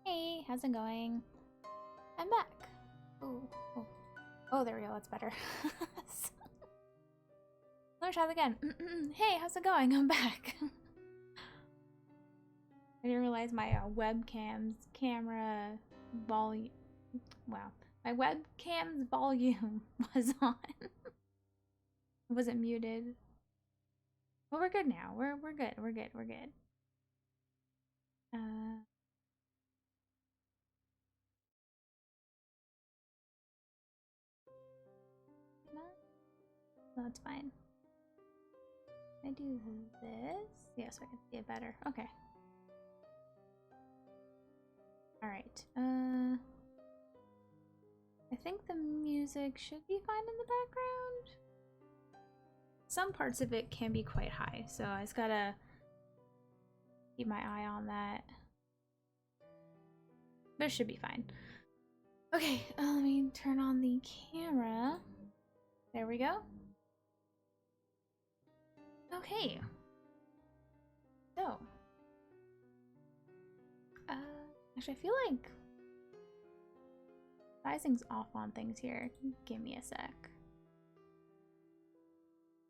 Hey, how's it going? I'm back. Oh, oh, oh, there we go. That's better. Let me try that again. Hey, how's it going? I'm back. I didn't realize my webcam's camera volume. Wow, my webcam's volume was on. It wasn't muted. Well, we're good now. We're good. We're good. We're good. Uh, no, that's fine. I do this. Yeah, so I can see it better. Okay. Alright, I think the music should be fine in the background. Some parts of it can be quite high, so I just gotta keep my eye on that. But it should be fine. Okay, let me turn on the camera. There we go. Okay. So. Actually, I feel like sizing's off on things here. Give me a sec.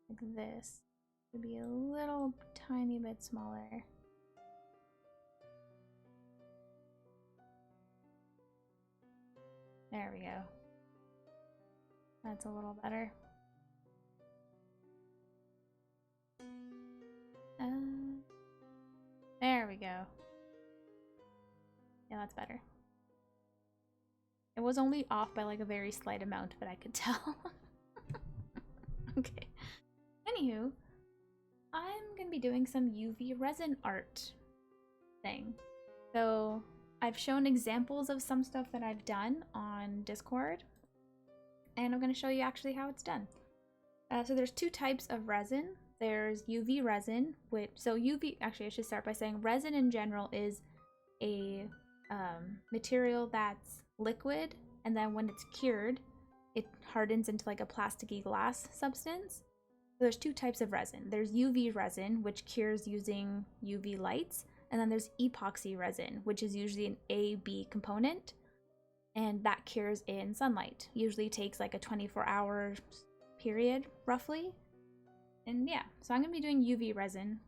Like this. Could be a little tiny bit smaller. There we go. That's a little better. There we go. Yeah, that's better. It was only off by like a very slight amount, but I could tell. Okay. Anywho, I'm gonna be doing some UV resin art thing. So I've shown examples of some stuff that I've done on Discord, and I'm gonna show you actually how it's done. So there's two types of resin. There's UV resin, so UV, actually I should start by saying resin in general is a material that's liquid, and then when it's cured, it hardens into like a plasticky glass substance. So there's two types of resin. There's UV resin, which cures using UV lights, and then there's epoxy resin, which is usually an A-B component, and that cures in sunlight. Usually takes like a 24-hour period, roughly. And yeah, so I'm gonna be doing UV resin,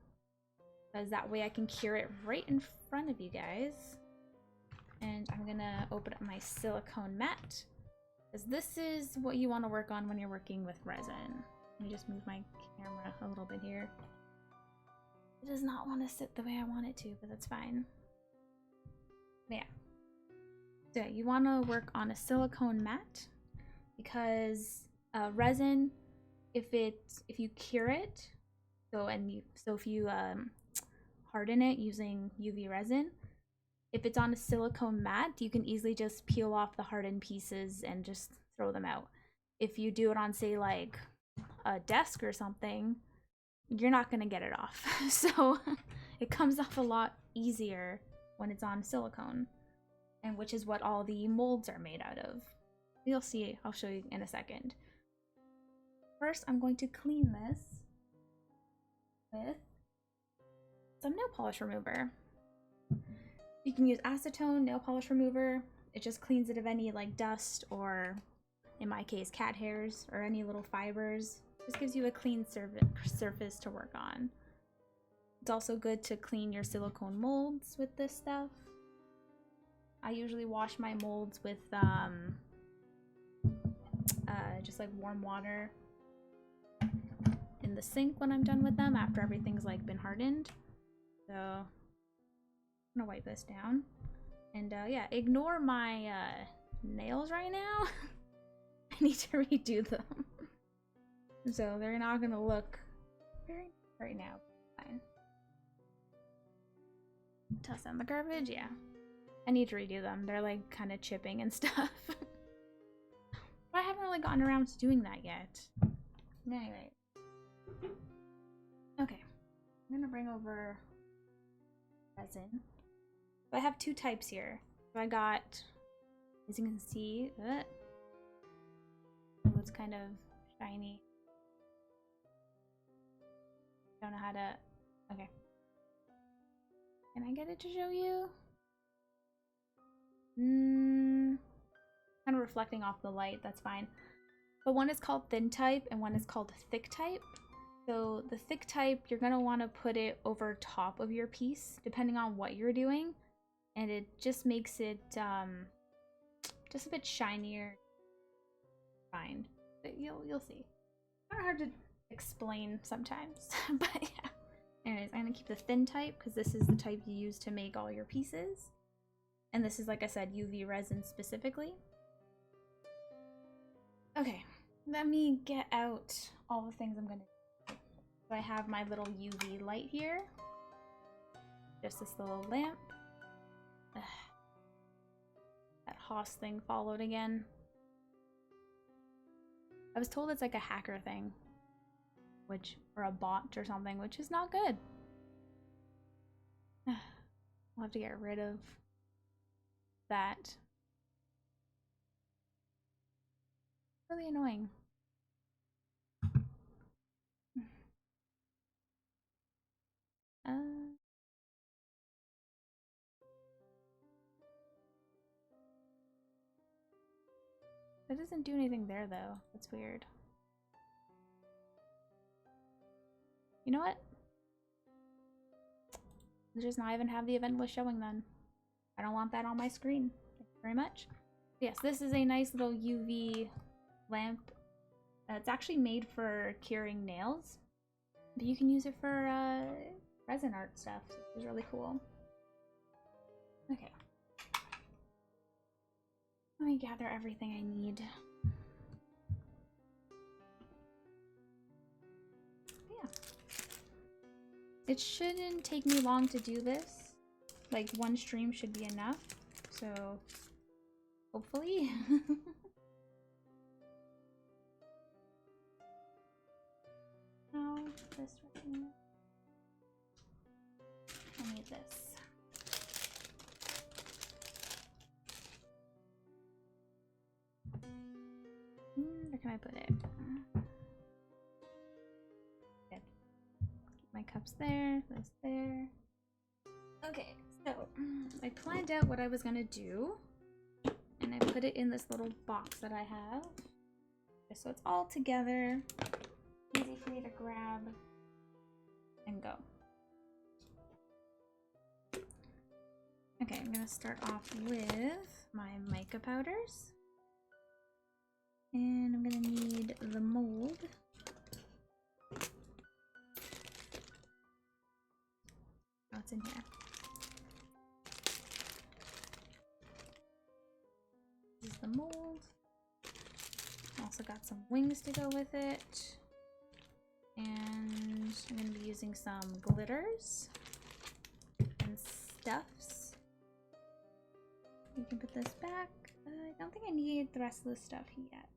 because that way I can cure it right in front of you guys. And I'm gonna open up my silicone mat, because this is what you want to work on when you're working with resin. Let me just move my camera a little bit here. It does not want to sit the way I want it to, but that's fine. But yeah. So you want to work on a silicone mat, because resin, if you cure it, so if you harden it using UV resin, if it's on a silicone mat, you can easily just peel off the hardened pieces and just throw them out. If you do it on, say, like a desk or something, you're not gonna get it off. So it comes off a lot easier when it's on silicone, and which is what all the molds are made out of. You'll see, I'll show you in a second. First, I'm going to clean this with some nail polish remover. You can use acetone nail polish remover. It just cleans it of any like dust, or in my case cat hairs, or any little fibers. Just gives you a clean surface to work on. It's also good to clean your silicone molds with this stuff. I usually wash my molds with just like warm water in the sink when I'm done with them, after everything's like been hardened. So I'm gonna wipe this down, and yeah, ignore my nails right now. I need to redo them. So they're not gonna look very nice right now. Fine. Toss them in the garbage. Yeah, I need to redo them. They're like kind of chipping and stuff. But I haven't really gotten around to doing that yet. Anyway. Okay, I'm gonna bring over resin. So I have two types here. So I got, as you can see, it's kind of shiny. Don't know how to, okay. Can I get it to show you? kind of reflecting off the light, that's fine. But one is called thin type and one is called thick type. So the thick type, you're going to want to put it over top of your piece, depending on what you're doing. And it just makes it just a bit shinier. Fine. But you'll see. Kind of hard to explain sometimes, but yeah. Anyways, I'm going to keep the thin type because this is the type you use to make all your pieces. And this is, like I said, UV resin specifically. Okay, let me get out all the things I'm going to do. So I have my little UV light here. Just this little lamp. Ugh. That Haas thing followed again. I was told it's like a hacker thing. Or a bot or something, which is not good. I'll have to get rid of that. Really annoying. That doesn't do anything there though. That's weird. You know what? Let's just not even have the event list showing then. I don't want that on my screen. Thank you very much. Yes, this is a nice little UV lamp. It's actually made for curing nails, but you can use it for resin art stuff. So it's really cool. Okay. Let me gather everything I need. Yeah. It shouldn't take me long to do this. Like, one stream should be enough. So, hopefully. Oh, this right here. I need this. Where can I put it? Good. Keep my cups there, this there. Okay, so I planned out what I was gonna do, and I put it in this little box that I have. So it's all together, easy for me to grab and go. Okay, I'm gonna start off with my mica powders. And I'm gonna need the mold. Oh, it's in here. This is the mold. Also got some wings to go with it. And I'm gonna be using some glitters and stuffs. You can put this back. I don't think I need the rest of the stuff yet.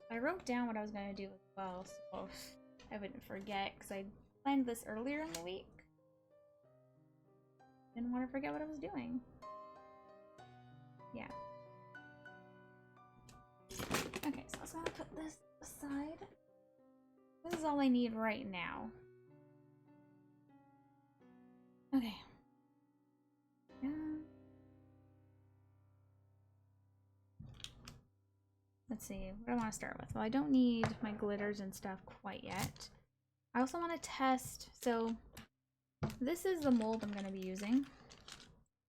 I wrote down what I was going to do as well, so I wouldn't forget, because I planned this earlier in the week. Didn't want to forget what I was doing. Yeah. Okay, so I was going to put this aside. This is all I need right now. Okay. Let's see, what do I want to start with? Well, I don't need my glitters and stuff quite yet. I also want to test, so this is the mold I'm going to be using.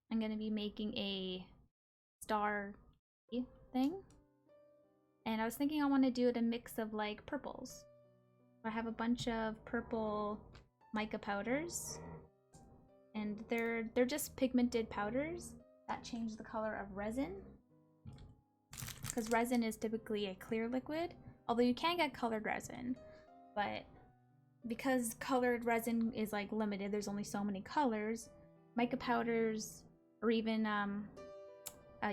I'm going to be making a star thing. And I was thinking I want to do it a mix of like purples. I have a bunch of purple mica powders. And they're just pigmented powders that change the color of resin. Because resin is typically a clear liquid, although you can get colored resin, but because colored resin is like limited, there's only so many colors, mica powders, or even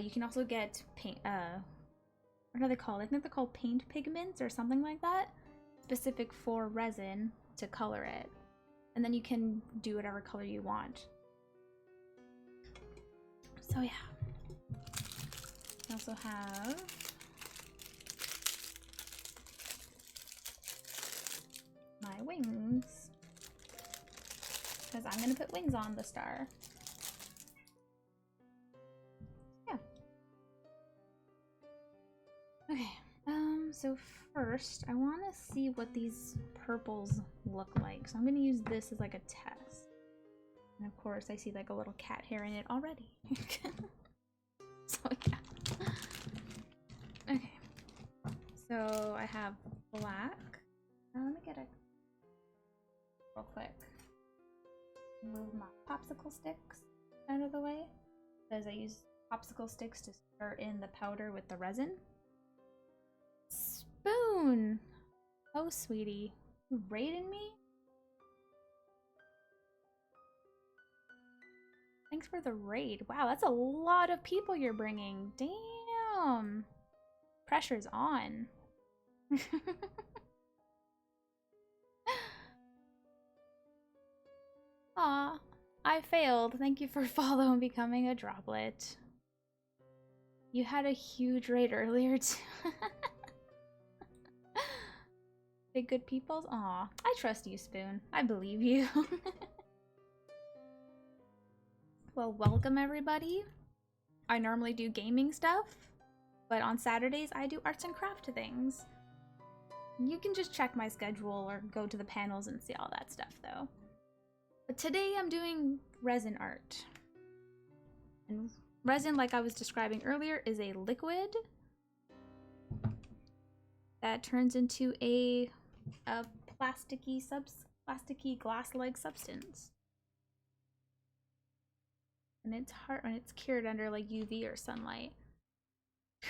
you can also get paint, what are they called? I think they're called paint pigments or something like that, specific for resin to color it, and then you can do whatever color you want. So yeah. I also have my wings, because I'm going to put wings on the star. Okay, so first I want to see what these purples look like. So I'm going to use this as like a test. And of course I see like a little cat hair in it already. So yeah. Okay, so I have black. Let me get a real quick. Move my popsicle sticks out of the way, because I use popsicle sticks to stir in the powder with the resin. Spoon! Oh, sweetie. You raiding me? Thanks for the raid. Wow, that's a lot of people you're bringing. Damn. Pressure's on. Aw, I failed. Thank you for following becoming a droplet. You had a huge raid earlier too. Big good peoples? Aw, I trust you, Spoon. I believe you. Well, welcome everybody. I normally do gaming stuff, but on Saturdays I do arts and craft things. You can just check my schedule or go to the panels and see all that stuff though. But today I'm doing resin art. And resin, like I was describing earlier, is a liquid that turns into a plasticky glass-like substance. And it's hard when it's cured under like UV or sunlight.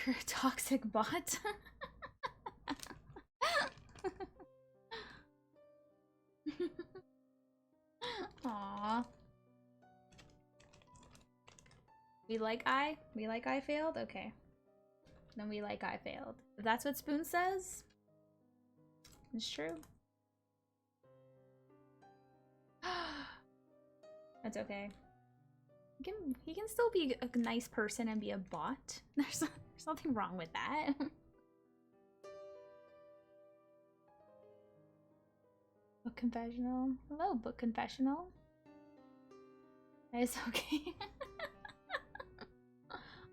You're a toxic bot. Aww. We like I failed? Okay. Then we like I failed. If that's what Spoon says, it's true. That's okay. He can still be a nice person and be a bot. There's nothing wrong with that. Book confessional. Hello, book confessional. It's okay.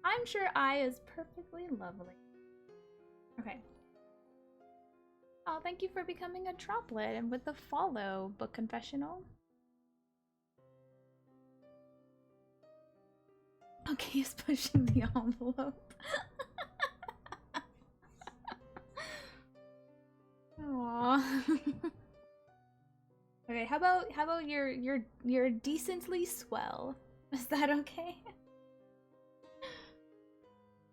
I'm sure I is perfectly lovely. Okay. Oh, thank you for becoming a droplet and with the follow, book confessional. Okay, he's pushing the envelope. Aww. Okay, how about you're decently swell? Is that okay?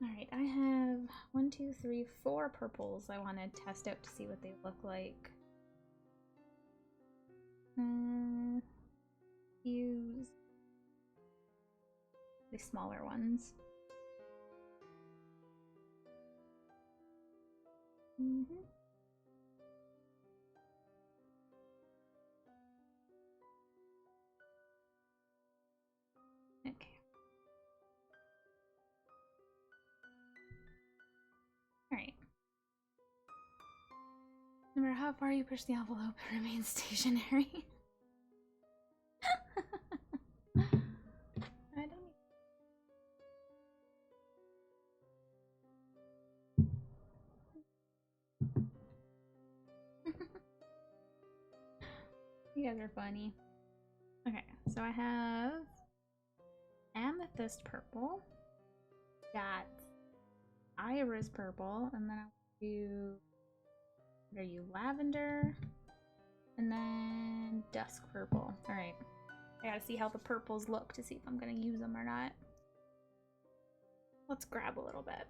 Alright, I have 1, 2, 3, 4 purples I want to test out to see what they look like. Use the smaller ones. Okay. Alright. No matter how far you push the envelope, it remains stationary. I don't. You guys are funny. Okay, so I have amethyst purple, got iris purple, and then I'll do, what are you, lavender, and then dusk purple. Alright, I gotta see how the purples look to see if I'm gonna use them or not. Let's grab a little bit.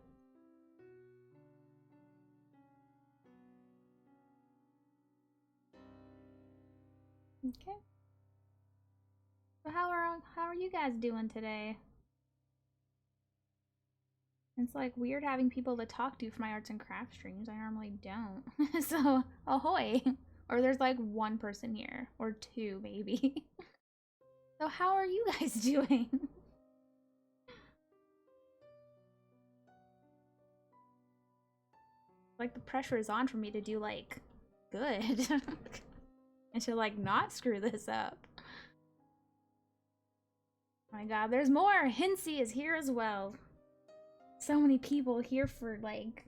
Okay. So how are you guys doing today? It's like weird having people to talk to for my arts and crafts streams. I normally don't. So ahoy! Or there's like one person here, or two maybe. So how are you guys doing? Like the pressure is on for me to do like good. And to like not screw this up. Oh my god, there's more! Hinsey is here as well. So many people here for like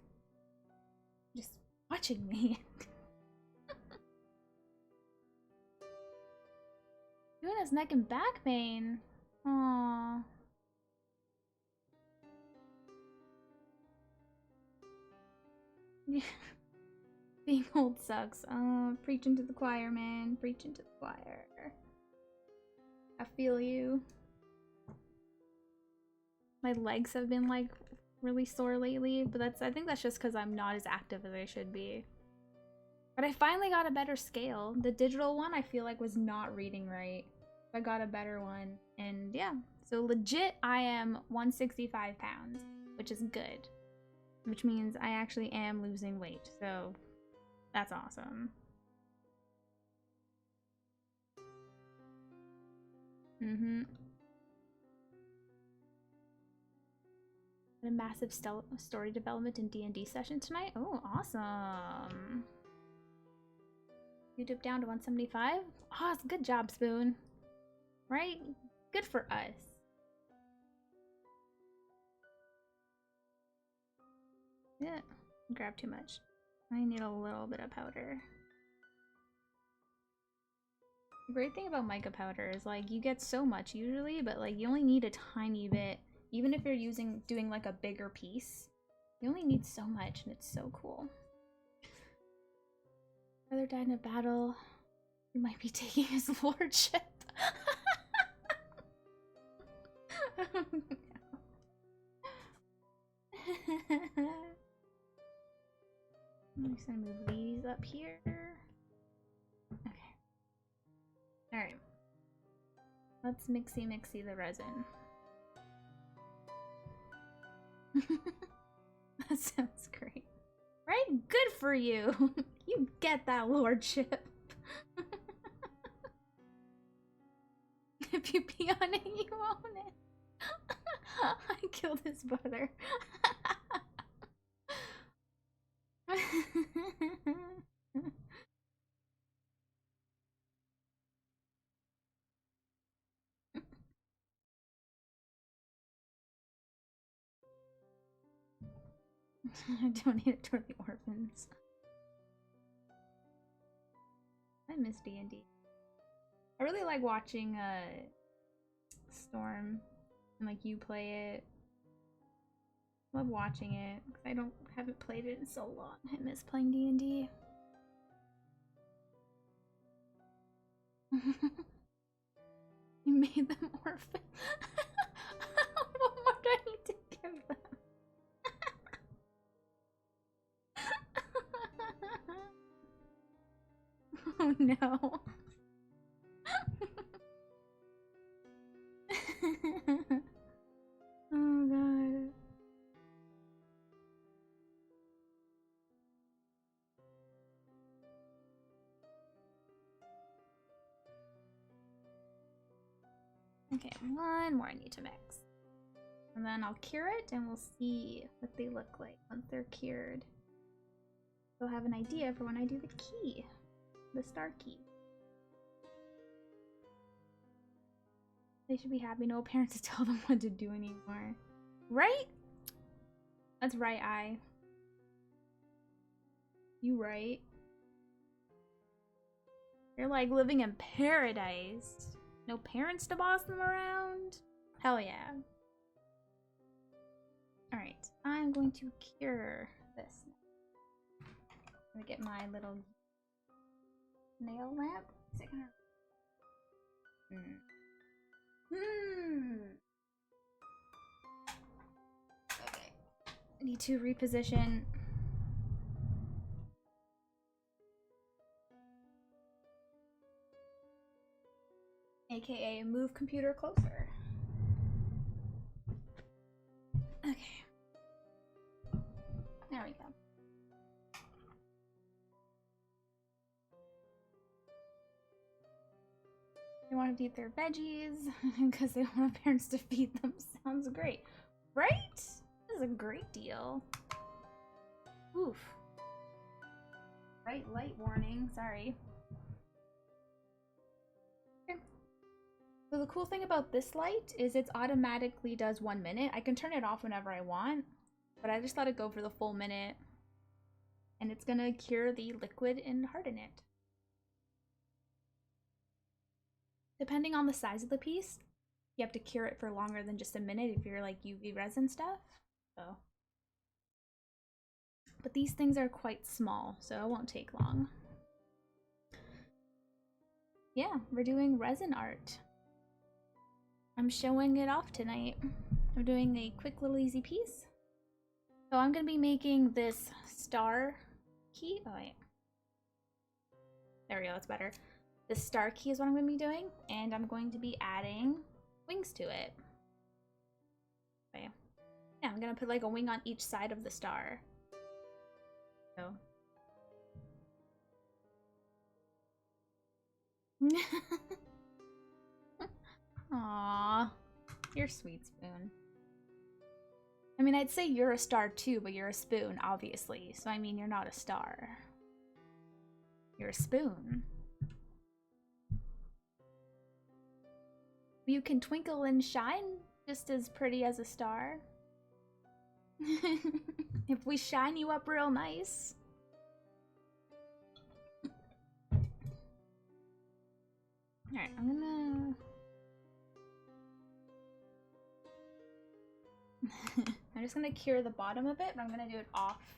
Just watching me. Doing his neck and back pain. Aww. Yeah. Being old sucks. Preaching to the choir, man. Preaching to the choir. I feel you. My legs have been like really sore lately, but I think that's just because I'm not as active as I should be. But I finally got a better scale. The digital one I feel like was not reading right. I got a better one, and yeah. So legit, I am 165 pounds, which is good. Which means I actually am losing weight, so that's awesome. A massive story development and D&D session tonight. Oh, awesome. You dipped down to 175? Oh, it's a good job, Spoon. Right? Good for us. Yeah, grab too much. I need a little bit of powder. The great thing about mica powder is like you get so much usually, but like you only need a tiny bit. Even if you're doing like a bigger piece, you only need so much, and it's so cool. Brother died in a battle. You might be taking his lordship. Oh, no. I'm just gonna move these up here. Okay. Alright. Let's mixy the resin. That sounds great. Right? Good for you! You get that lordship. If you pee on it, you own it. I killed his brother. I donate it toward the orphans. I miss D&D. I really like watching Storm and like you play it. Love watching it because I haven't played it in so long. I miss playing D&D. You made them orphan. What more do I need to give them? Oh no. Oh god. Okay, one more I need to mix. And then I'll cure it and we'll see what they look like once they're cured. So I'll have an idea for when I do the key. The Star Key. They should be happy. No parents to tell them what to do anymore. Right? That's right, You right. They're like living in paradise. No parents to boss them around? Hell yeah. Alright, I'm going to cure this. I'm gonna get my little nail lamp. Is it gonna... Okay. I need to reposition. AKA move computer closer. Okay. There we go. They want to eat their veggies because they want parents to feed them. Sounds great. Right? This is a great deal. Oof. Bright light warning. Sorry. Okay. So the cool thing about this light is it automatically does 1 minute. I can turn it off whenever I want, but I just let it go for the full minute. and it's gonna cure the liquid and harden it. Depending on the size of the piece, you have to cure it for longer than just a minute if you're like UV resin stuff. So, but these things are quite small, so it won't take long. Yeah, we're doing resin art. I'm showing it off tonight. I'm doing a quick little easy piece. So I'm gonna be making this star key. Oh wait. There we go, it's better. This star key is what I'm gonna be doing, and I'm going to be adding wings to it. Okay. Yeah, I'm gonna put like a wing on each side of the star. So. Aww, you're sweet, Spoon. I mean, I'd say you're a star too, but you're a spoon, obviously. So I mean, you're not a star. You're a spoon. You can twinkle and shine just as pretty as a star. If we shine you up real nice. Alright, I'm just gonna cure the bottom of it, but I'm gonna do it off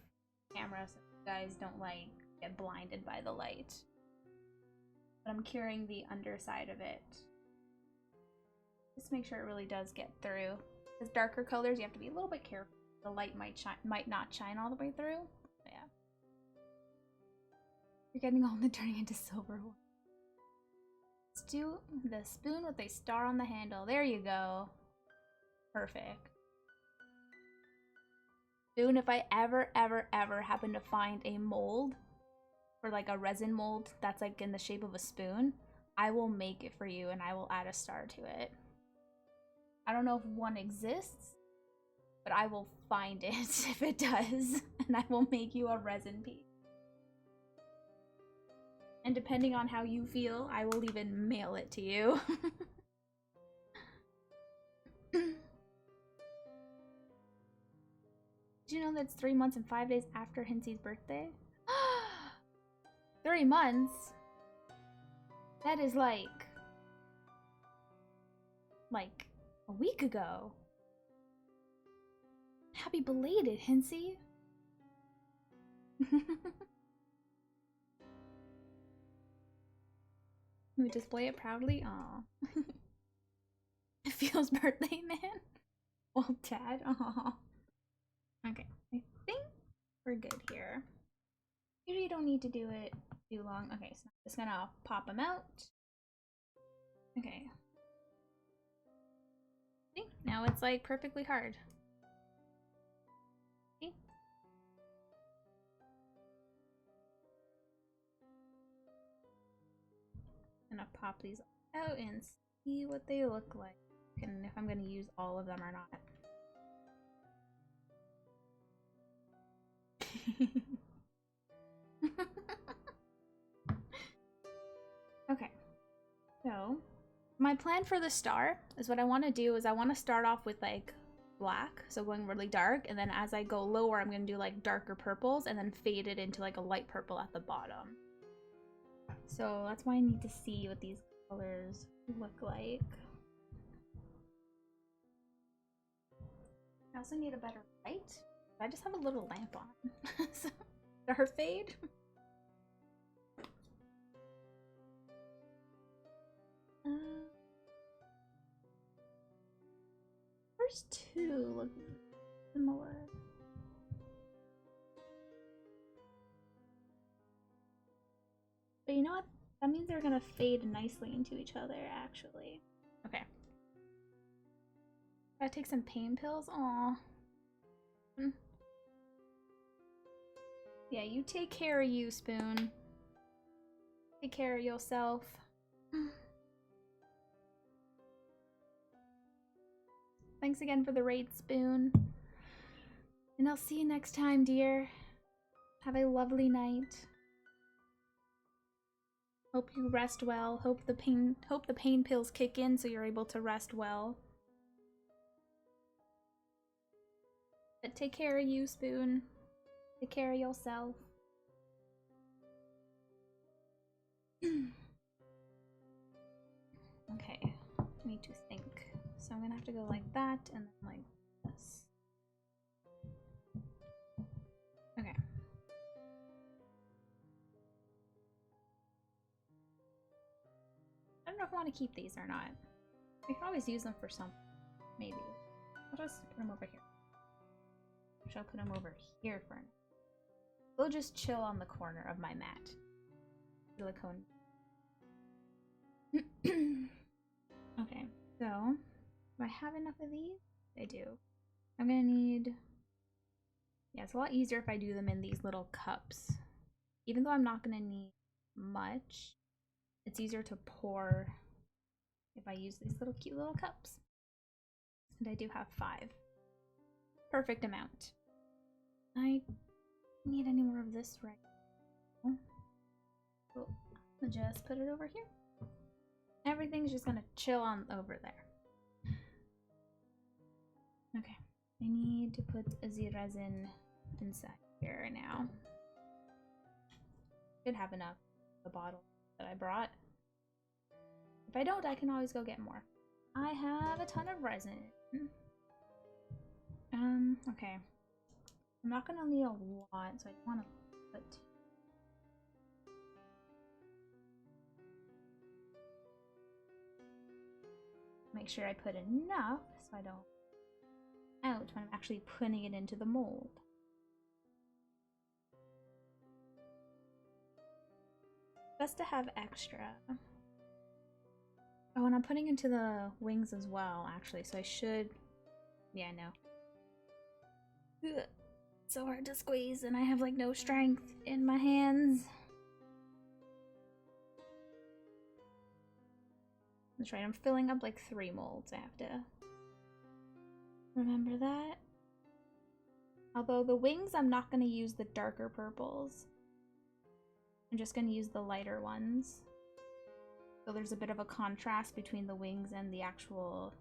camera so you guys don't like get blinded by the light. But I'm curing the underside of it. Just make sure it really does get through. Because darker colors, you have to be a little bit careful. The light might not shine all the way through. But yeah. You're getting all the turning into silver. Let's do the spoon with a star on the handle. There you go. Perfect. Spoon, if I ever happen to find a mold, or like a resin mold that's like in the shape of a spoon, I will make it for you and I will add a star to it. I don't know if one exists, but I will find it if it does, and I will make you a resin piece. And depending on how you feel, I will even mail it to you. Did you know that's 3 months and 5 days after Hinsey's birthday? 3 months? That is like a week ago. Happy belated, Hinsey. We display it proudly. Aw. It feels birthday, man. Well, Dad. Aw. Okay, I think we're good here. Usually you don't need to do it too long. Okay, so I'm just gonna pop them out. Okay. See? Now it's like perfectly hard. See? I'm gonna pop these out and see what they look like and if I'm gonna use all of them or not. Okay, so my plan for the star is what I want to do is I want to start off with like black, so going really dark, and then as I go lower I'm going to do like darker purples and then fade it into like a light purple at the bottom. So that's why I need to see what these colors look like. I also need a better light. I just have a little lamp on. So, her fade. First two look similar. But you know what? That means they're gonna fade nicely into each other, actually. Okay. Gotta take some pain pills? Aw. Yeah, you take care of you, Spoon. Take care of yourself. Thanks again for the raid, Spoon. And I'll see you next time, dear. Have a lovely night. Hope you rest well. Hope the pain pills kick in so you're able to rest well. But take care of you, Spoon. Take care of yourself. Okay, I need to think. So I'm gonna have to go like that and then like this. Okay. I don't know if I want to keep these or not. We can always use them for something. Maybe. I'll just put them over here. I'll put them over here for now. We'll just chill on the corner of my mat. Silicone. Okay, so do I have enough of these? I do. I'm gonna need... Yeah, it's a lot easier if I do them in these little cups. Even though I'm not gonna need much, it's easier to pour if I use these little cute little cups. And I do have 5. Perfect amount. I need any more of this right now. So I'll just put it over here. Everything's just gonna chill on over there. Okay, I need to put the resin inside here right now. Should have enough of the bottle that I brought. If I don't, I can always go get more. I have a ton of resin. Okay. I'm not gonna need a lot, so I don't want to put... Make sure I put enough so I don't out when I'm actually putting it into the mold. Best to have extra. Oh, and I'm putting into the wings as well, actually, so I should... Yeah, I know. Ugh. So hard to squeeze, and I have like no strength in my hands. That's right, I'm filling up like 3 molds. I have to remember that. Although the wings, I'm not going to use the darker purples. I'm just going to use the lighter ones. So there's a bit of a contrast between the wings and the actual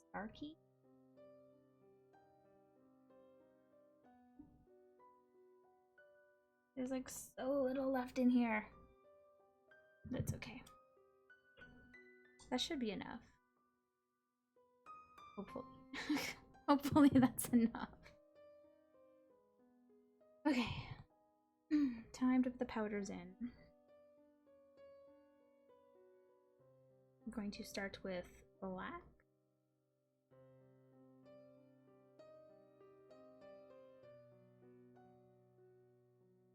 Star Key. There's like so little left in here. That's okay. That should be enough. Hopefully. Hopefully that's enough. Okay. Time to put the powders in. I'm going to start with black.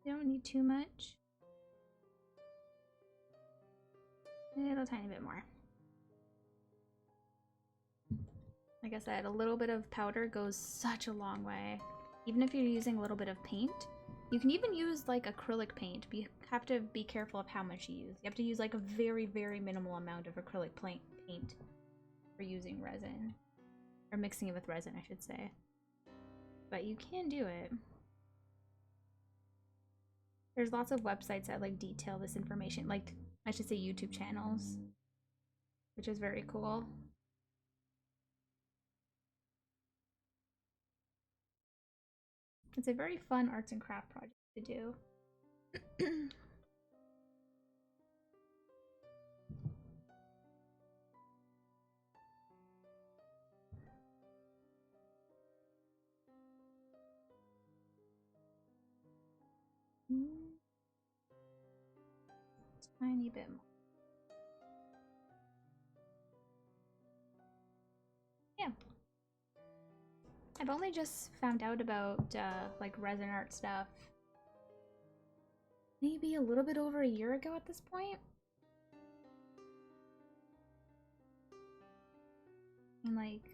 You don't need too much. A little tiny bit more. Like I said, a little bit of powder goes such a long way. Even if you're using a little bit of paint. You can even use like acrylic paint, but you have to be careful of how much you use. You have to use like a very, very minimal amount of acrylic paint for using resin. Or mixing it with resin, I should say. But you can do it. There's lots of websites that like detail this information, like I should say YouTube channels, which is very cool. It's a very fun arts and craft project to do. Tiny bit more. Yeah. I've only just found out about like resin art stuff maybe a little bit over a year ago at this point. And like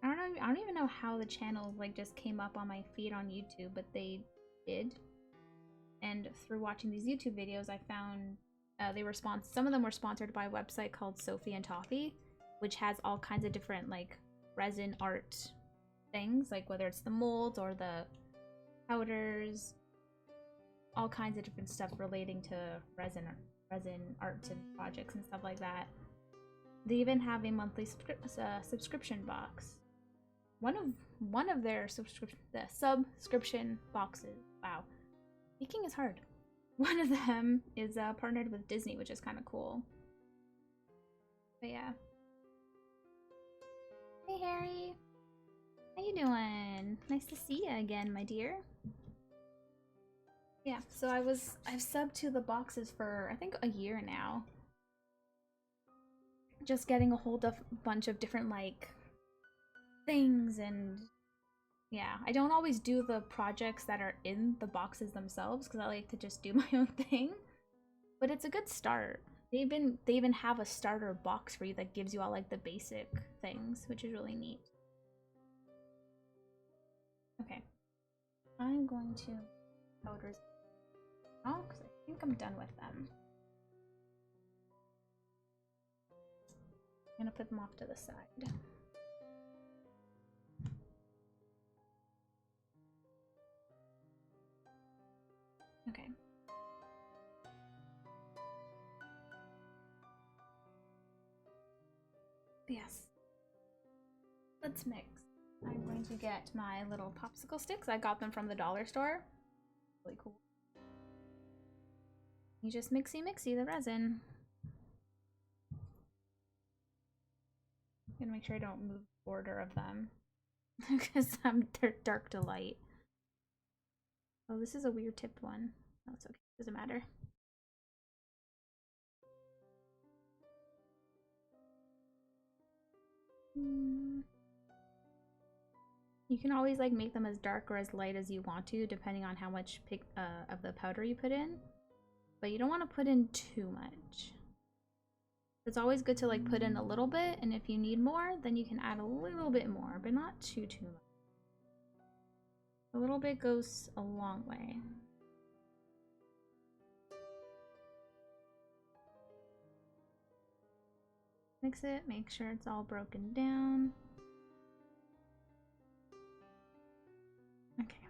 I don't even know how the channel like just came up on my feed on YouTube, but they did. And through watching these YouTube videos, I found some of them were sponsored by a website called Sophie and Toffee, which has all kinds of different like resin art things, like whether it's the molds or the powders, all kinds of different stuff relating to resin art and projects and stuff like that. They even have a monthly subscription box. One of their subscription boxes. Wow, speaking is hard. One of them is partnered with Disney, which is kind of cool. But yeah. Hey Harry, how you doing? Nice to see you again, my dear. Yeah, so I've subbed to the boxes for I think a year now. Just getting a hold of a bunch of different like things, and yeah, I don't always do the projects that are in the boxes themselves because I like to just do my own thing. But it's a good start. They even have a starter box for you that gives you all like the basic things, which is really neat. Okay, I'm going to powders now because I think I'm done with them. I'm gonna put them off to the side. Okay. Yes. Let's mix. I'm going to get my little popsicle sticks. I got them from the dollar store. Really cool. You just mixy the resin. I'm gonna make sure I don't move the border of them because they're dark to light. Oh, this is a weird tipped one. Oh, it's okay. Doesn't matter. You can always like make them as dark or as light as you want to, depending on how much of the powder you put in. But you don't want to put in too much. It's always good to like put in a little bit, and if you need more, then you can add a little bit more, but not too much. A little bit goes a long way. Mix it, make sure it's all broken down. Okay.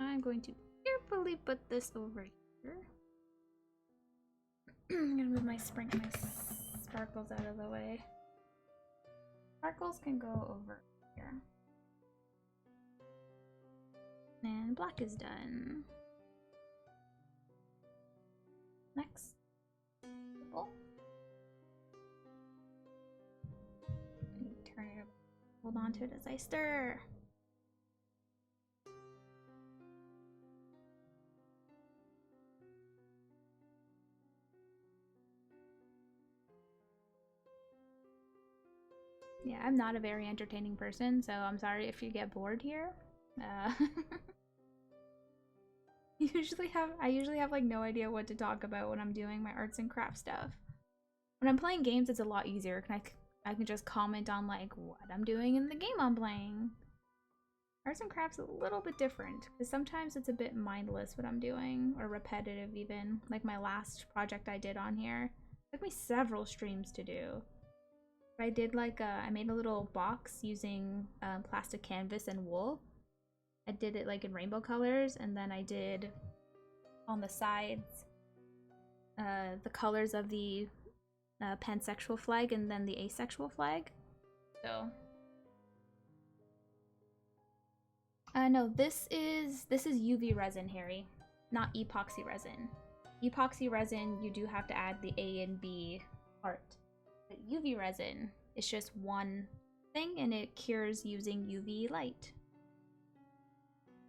I'm going to carefully put this over here. I'm gonna move my sparkles out of the way. Sparkles can go over here. And black is done. Next. Purple. Turn it over. Hold on to it as I stir. Yeah, I'm not a very entertaining person, so I'm sorry if you get bored here. I usually have like no idea what to talk about when I'm doing my arts and crafts stuff. When I'm playing games, it's a lot easier. I can just comment on like what I'm doing in the game I'm playing. Arts and crafts is a little bit different because sometimes it's a bit mindless what I'm doing, or repetitive even. Like my last project I did on here, it took me several streams to do. I did like I made a little box using plastic canvas and wool. I did it like in rainbow colors, and then I did on the sides the colors of the pansexual flag and then the asexual flag. So no, this is UV resin, Harry, not epoxy resin. Epoxy resin, you do have to add the A and B part. But UV resin is just one thing, and it cures using UV light.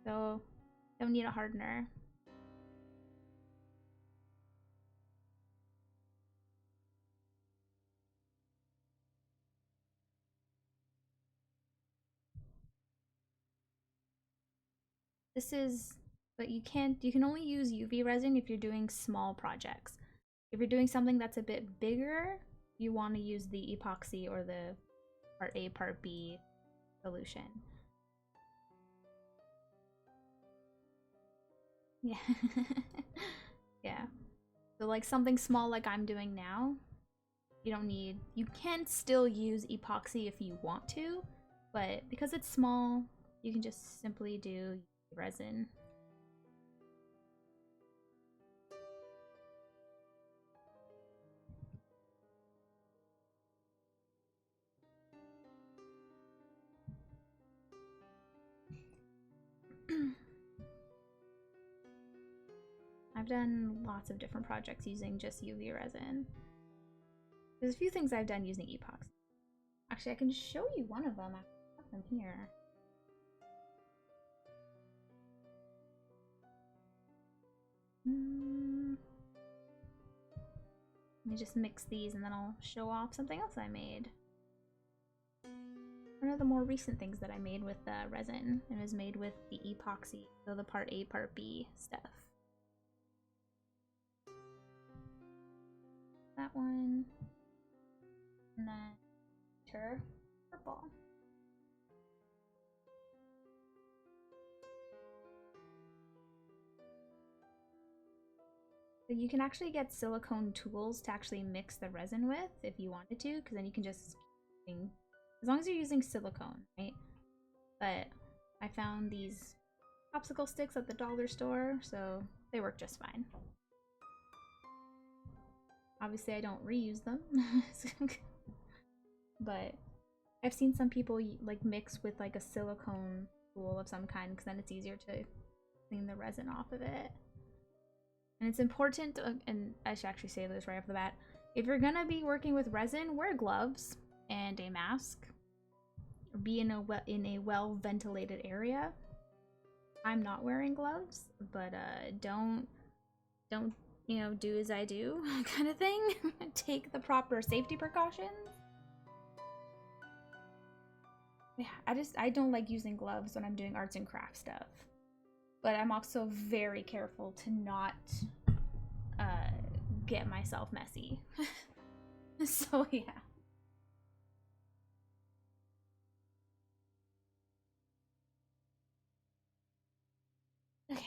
So don't need a hardener. But you can only use UV resin if you're doing small projects. If you're doing something that's a bit bigger, you want to use the epoxy or the part A, part B solution. Yeah. Yeah. So like something small like I'm doing now, you can still use epoxy if you want to, but because it's small, you can just simply do resin. I've done lots of different projects using just UV resin. There's a few things I've done using epoxy. Actually, I can show you one of them. I have them here. Let me just mix these and then I'll show off something else I made. One of the more recent things that I made with resin, and it was made with the epoxy, so the part A, part B stuff. That one, and then purple. So you can actually get silicone tools to actually mix the resin with if you wanted to, because then you can just, as long as you're using silicone, right? But I found these popsicle sticks at the dollar store, so they work just fine. Obviously I don't reuse them, but I've seen some people like mix with like a silicone tool of some kind, because then it's easier to clean the resin off of it. And it's important, and I should actually say this right off the bat, if you're gonna be working with resin, wear gloves and a mask. Or be in a well-ventilated area. I'm not wearing gloves, but don't you know, do as I do kind of thing. Take the proper safety precautions. Yeah, I don't like using gloves when I'm doing arts and crafts stuff. But I'm also very careful to not get myself messy. So yeah. Okay,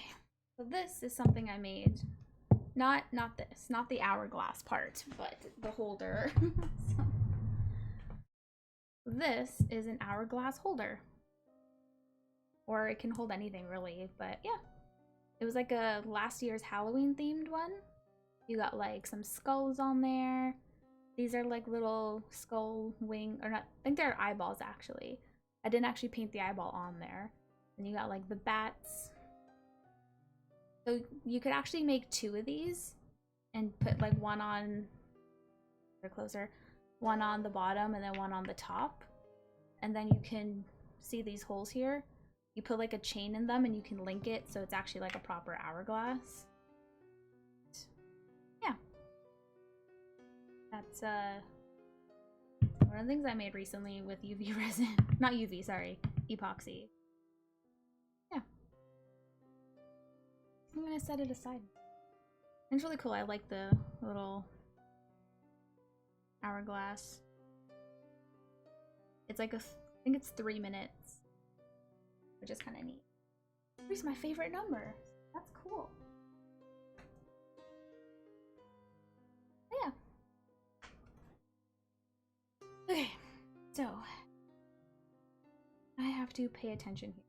so this is something I made. Not this, not the hourglass part, but the holder. So, this is an hourglass holder. Or it can hold anything really, but yeah. It was like a last year's Halloween themed one. You got like some skulls on there. These are like little skull wing, or not, I think they're eyeballs actually. I didn't actually paint the eyeball on there. And you got like the bats. So you could actually make 2 of these and put like one on, or closer, one on the bottom and then one on the top. And then you can see these holes here. You put like a chain in them and you can link it so it's actually like a proper hourglass. Yeah. That's one of the things I made recently with UV resin. Not UV, sorry. Epoxy. Yeah. I'm gonna set it aside. It's really cool. I like the little hourglass. It's like I think it's 3 minutes, which is kind of neat. 3's my favorite number. That's cool. Yeah. Okay, so I have to pay attention here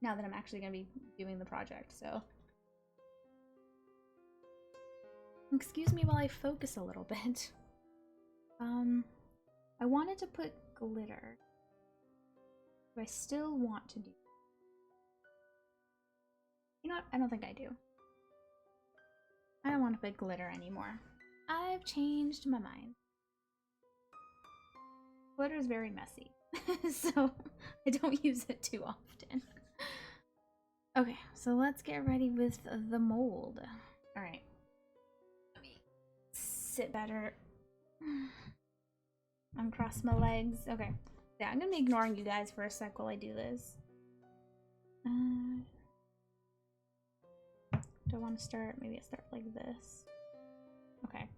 now that I'm actually gonna be doing the project, so excuse me while I focus a little bit. I wanted to put glitter. Do I still want to do? You know what? I don't think I do. I don't want to put glitter anymore. I've changed my mind. Glitter is very messy, so I don't use it too often. Okay, so let's get ready with the mold. All right. Let me sit better. Uncross my legs. Okay. Yeah, I'm gonna be ignoring you guys for a sec while I do this. Do I want to start? Maybe I start like this. Okay.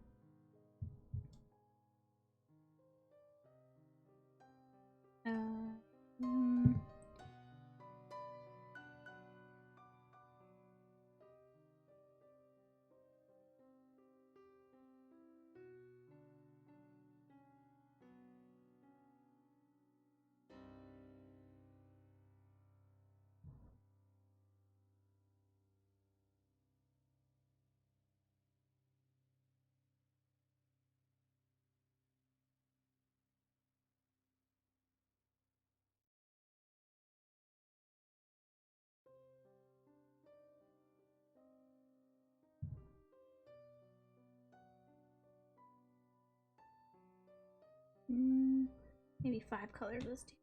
Maybe 5 colors is too.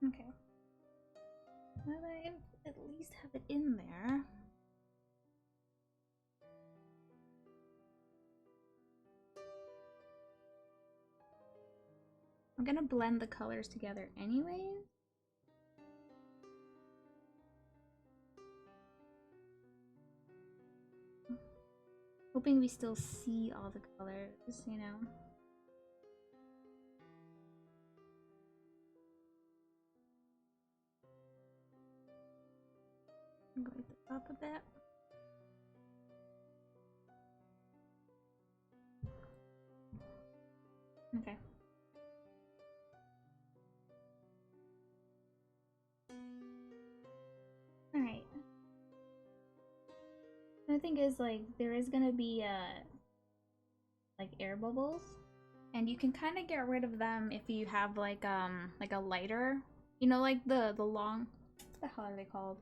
Okay. Well, I at least have it in there. I'm gonna blend the colors together anyways. Hoping we still see all the colors, you know. I'm going to up a bit. Okay. Alright. The thing is, like, there is gonna be like air bubbles, and you can kind of get rid of them if you have like a lighter, you know, like the long, what the hell are they called,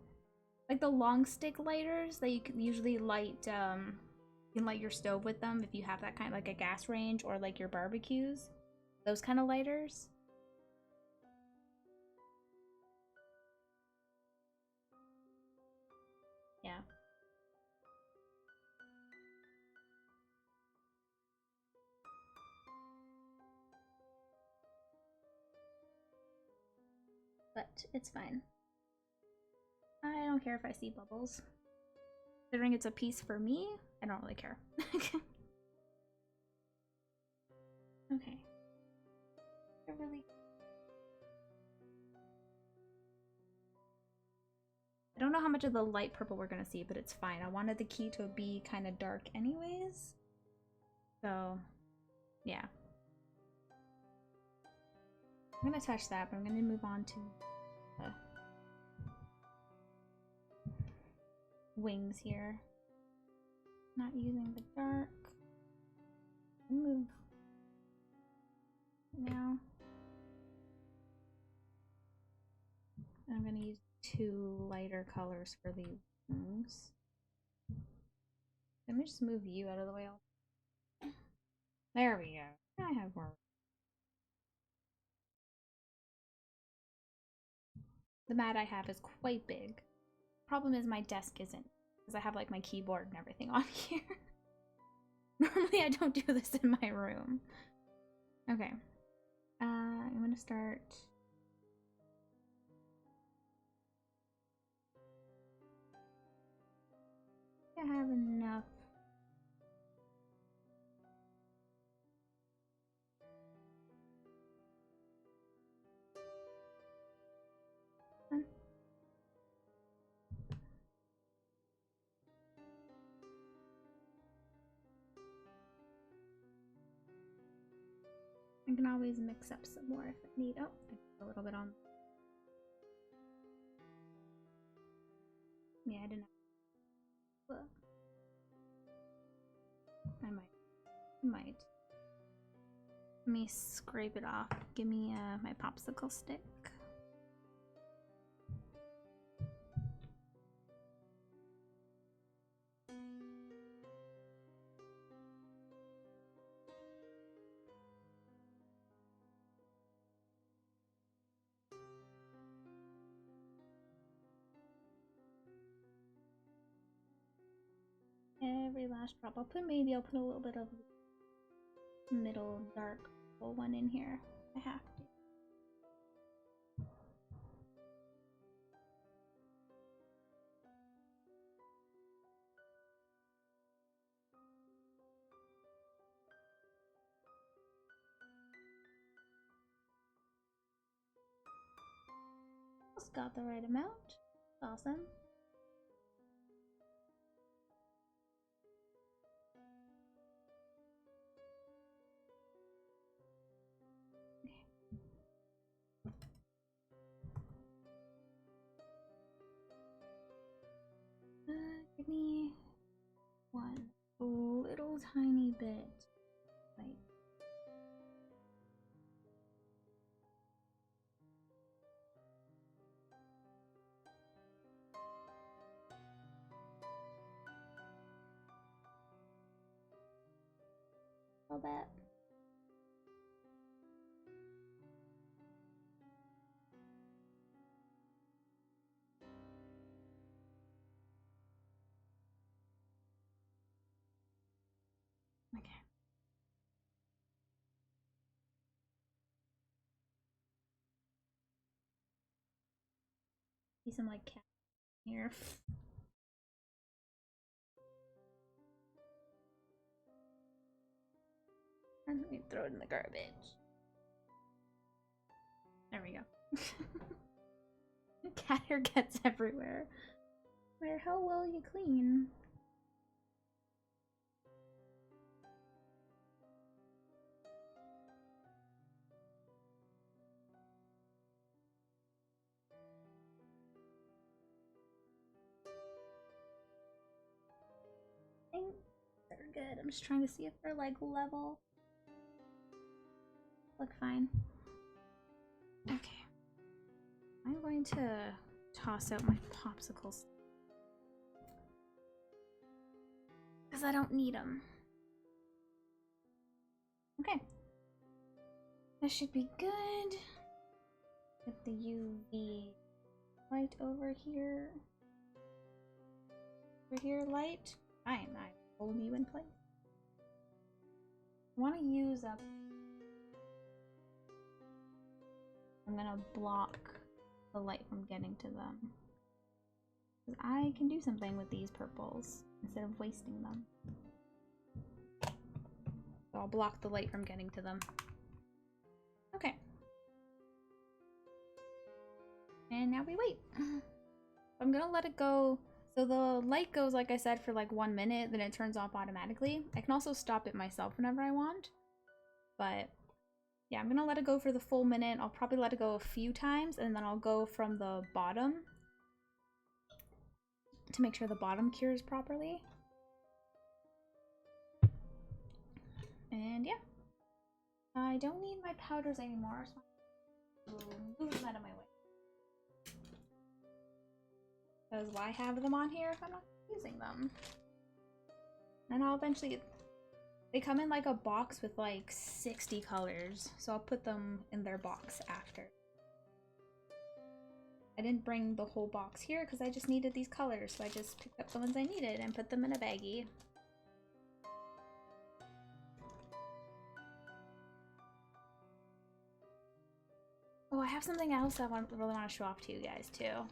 like the long stick lighters that you can usually light, you can light your stove with them if you have that kind of like a gas range, or like your barbecues, those kind of lighters. Yeah. But it's fine. I don't care if I see bubbles. Considering it's a piece for me, I don't really care. Okay. I don't know how much of the light purple we're gonna see, but it's fine. I wanted the key to be kind of dark anyways. So, yeah. I'm gonna touch that, but I'm gonna move on to the wings here. Not using the dark. Move now. And I'm gonna use 2 lighter colors for the wings. Let me just move you out of the way. There we go. I have more. The mat I have is quite big. Problem is my desk isn't, because I have like my keyboard and everything on here. Normally I don't do this in my room. Okay. I'm gonna start. I have enough. I can always mix up some more if I need. Oh, I put a little bit on. Yeah, I didn't. Look. I might. Let me scrape it off. Give me my popsicle stick. Every last drop. Maybe I'll put a little bit of middle dark one in here. I have to. Just got the right amount. Awesome. Give me one little tiny bit. Like, little bit. Okay. See some like cat here. And let me throw it in the garbage. There we go. Cat hair gets everywhere. Where how well you clean? I think they're good. I'm just trying to see if they're like level. Look fine. Okay. I'm going to toss out my popsicles because I don't need them. Okay. That should be good. Put the UV light over here. Over here, light. Fine, I hold you in place. I want to use up. I'm gonna block the light from getting to them. Because I can do something with these purples instead of wasting them. So I'll block the light from getting to them. Okay. And now we wait. I'm gonna let it go. So the light goes, like I said, for like 1 minute, then it turns off automatically. I can also stop it myself whenever I want. But yeah, I'm gonna let it go for the full minute. I'll probably let it go a few times, and then I'll go from the bottom to make sure the bottom cures properly. And yeah. I don't need my powders anymore, so I'll move them out of my way. Because why have them on here if I'm not using them? And I'll eventually... They come in like a box with like 60 colors, so I'll put them in their box after. I didn't bring the whole box here because I just needed these colors, so I just picked up the ones I needed and put them in a baggie. Oh, I have something else I really want to show off to you guys too.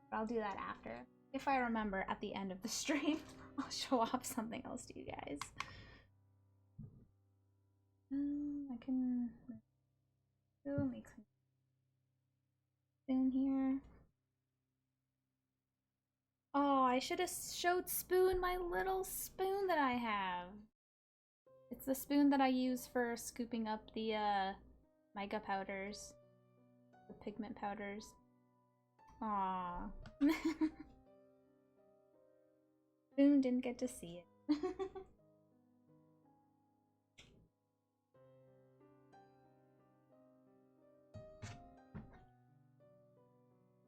But I'll do that after. If I remember at the end of the stream, I'll show off something else to you guys. I can make some spoon here. Oh, I should have showed Spoon my little spoon that I have. It's the spoon that I use for scooping up the mica powders, the pigment powders. Aww. Spoon didn't get to see it.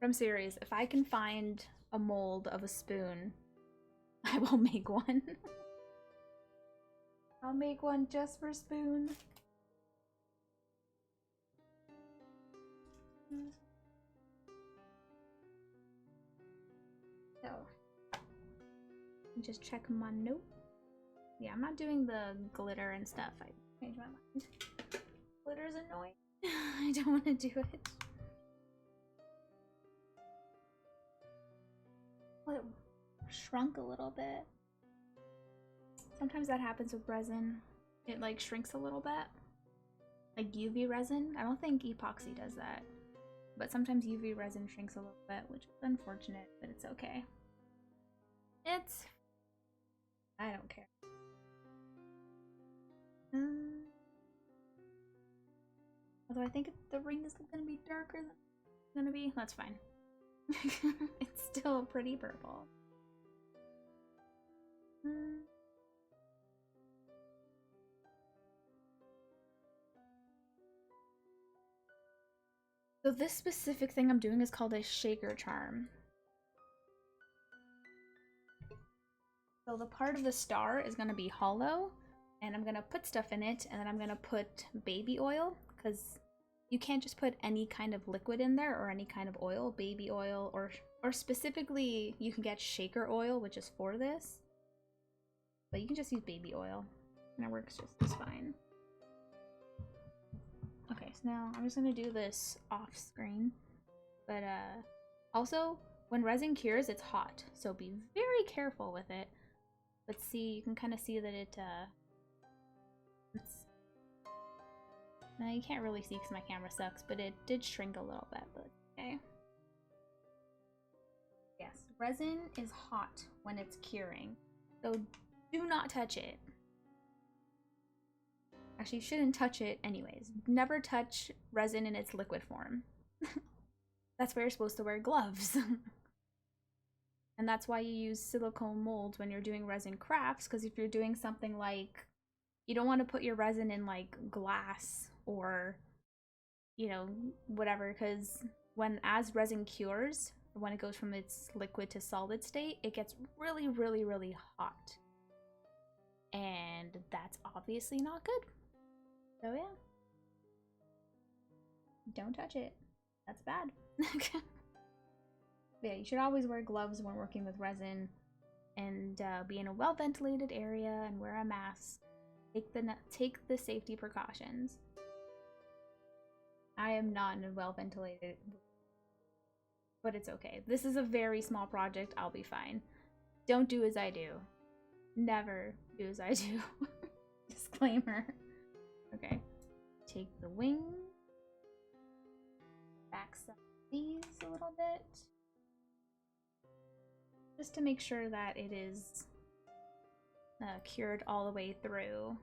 But I'm serious, if I can find a mold of a spoon, I will make one. I'll make one just for Spoon. So, just check my note. Yeah, I'm not doing the glitter and stuff. I changed my mind. Glitter's annoying. I don't want to do it. Well, it shrunk a little bit. Sometimes that happens with resin. It like shrinks a little bit. Like UV resin. I don't think epoxy does that. But sometimes UV resin shrinks a little bit, which is unfortunate, but it's okay. I don't care. Although I think the ring is gonna be darker than it's gonna be. That's fine. It's still pretty purple. So this specific thing I'm doing is called a shaker charm. So the part of the star is gonna be hollow, and I'm gonna put stuff in it, and then I'm gonna put baby oil, because you can't just put any kind of liquid in there or any kind of oil. Baby oil, or specifically you can get shaker oil, which is for this, but you can just use baby oil and it works just as fine. Okay, so now I'm just gonna do this off screen, but also when resin cures it's hot, so be very careful with it. But see, you can kind of see that now you can't really see because my camera sucks, but it did shrink a little bit, but okay. Yes, resin is hot when it's curing, so do not touch it. Actually, you shouldn't touch it anyways. Never touch resin in its liquid form. That's why you're supposed to wear gloves. And that's why you use silicone molds when you're doing resin crafts, because if you're doing something like, you don't want to put your resin in like glass or, you know, whatever, because as resin cures, when it goes from its liquid to solid state, it gets really, really, really hot. And that's obviously not good. So yeah. Don't touch it. That's bad. Yeah, you should always wear gloves when working with resin, and be in a well-ventilated area and wear a mask. Take the safety precautions. I am not in a well-ventilated, but it's okay. This is a very small project. I'll be fine. Don't do as I do. Never do as I do. Disclaimer. Okay. Take the wing. Back some of these a little bit. Just to make sure that it is cured all the way through.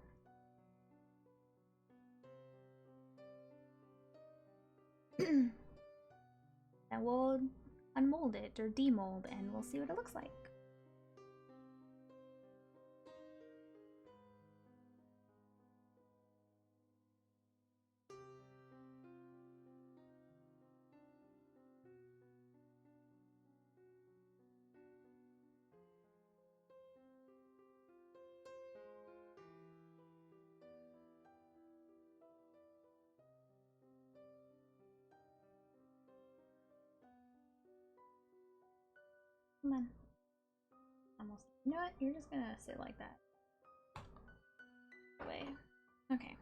And we'll unmold it or demold and we'll see what it looks like. Come on. Almost. You know what? You're just gonna sit like that. Way. Okay.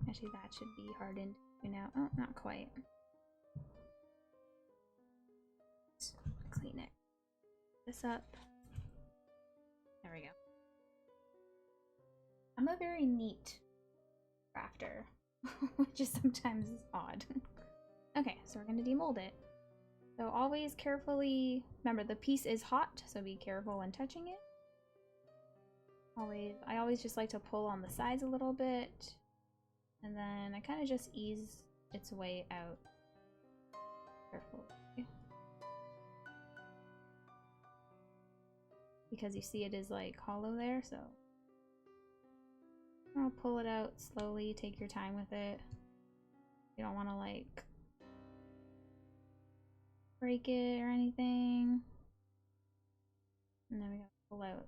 Actually, that should be hardened now. Oh, not quite. Let's clean it. This up. There we go. I'm a very neat crafter, which is sometimes odd. Okay, so we're gonna demold it. So always carefully, remember the piece is hot, so be careful when touching it. I always just like to pull on the sides a little bit, and then I kind of just ease its way out carefully. Because you see it is like hollow there, so I'll pull it out slowly, take your time with it. You don't want to like break it or anything. And then we gotta pull out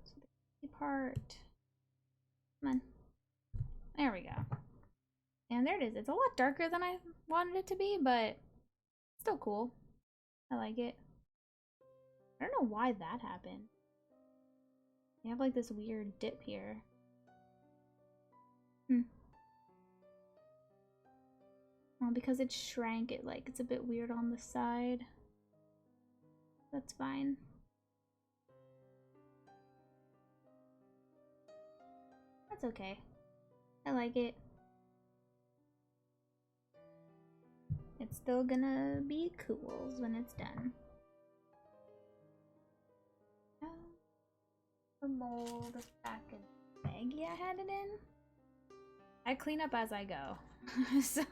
the part. Come on. There we go. And there it is. It's a lot darker than I wanted it to be, but still cool. I like it. I don't know why that happened. You have like this weird dip here. Well, because it shrank, it's a bit weird on the side. That's fine. That's okay. I like it. It's still gonna be cool when it's done. The mold back in the baggie I had it in. I clean up as I go. So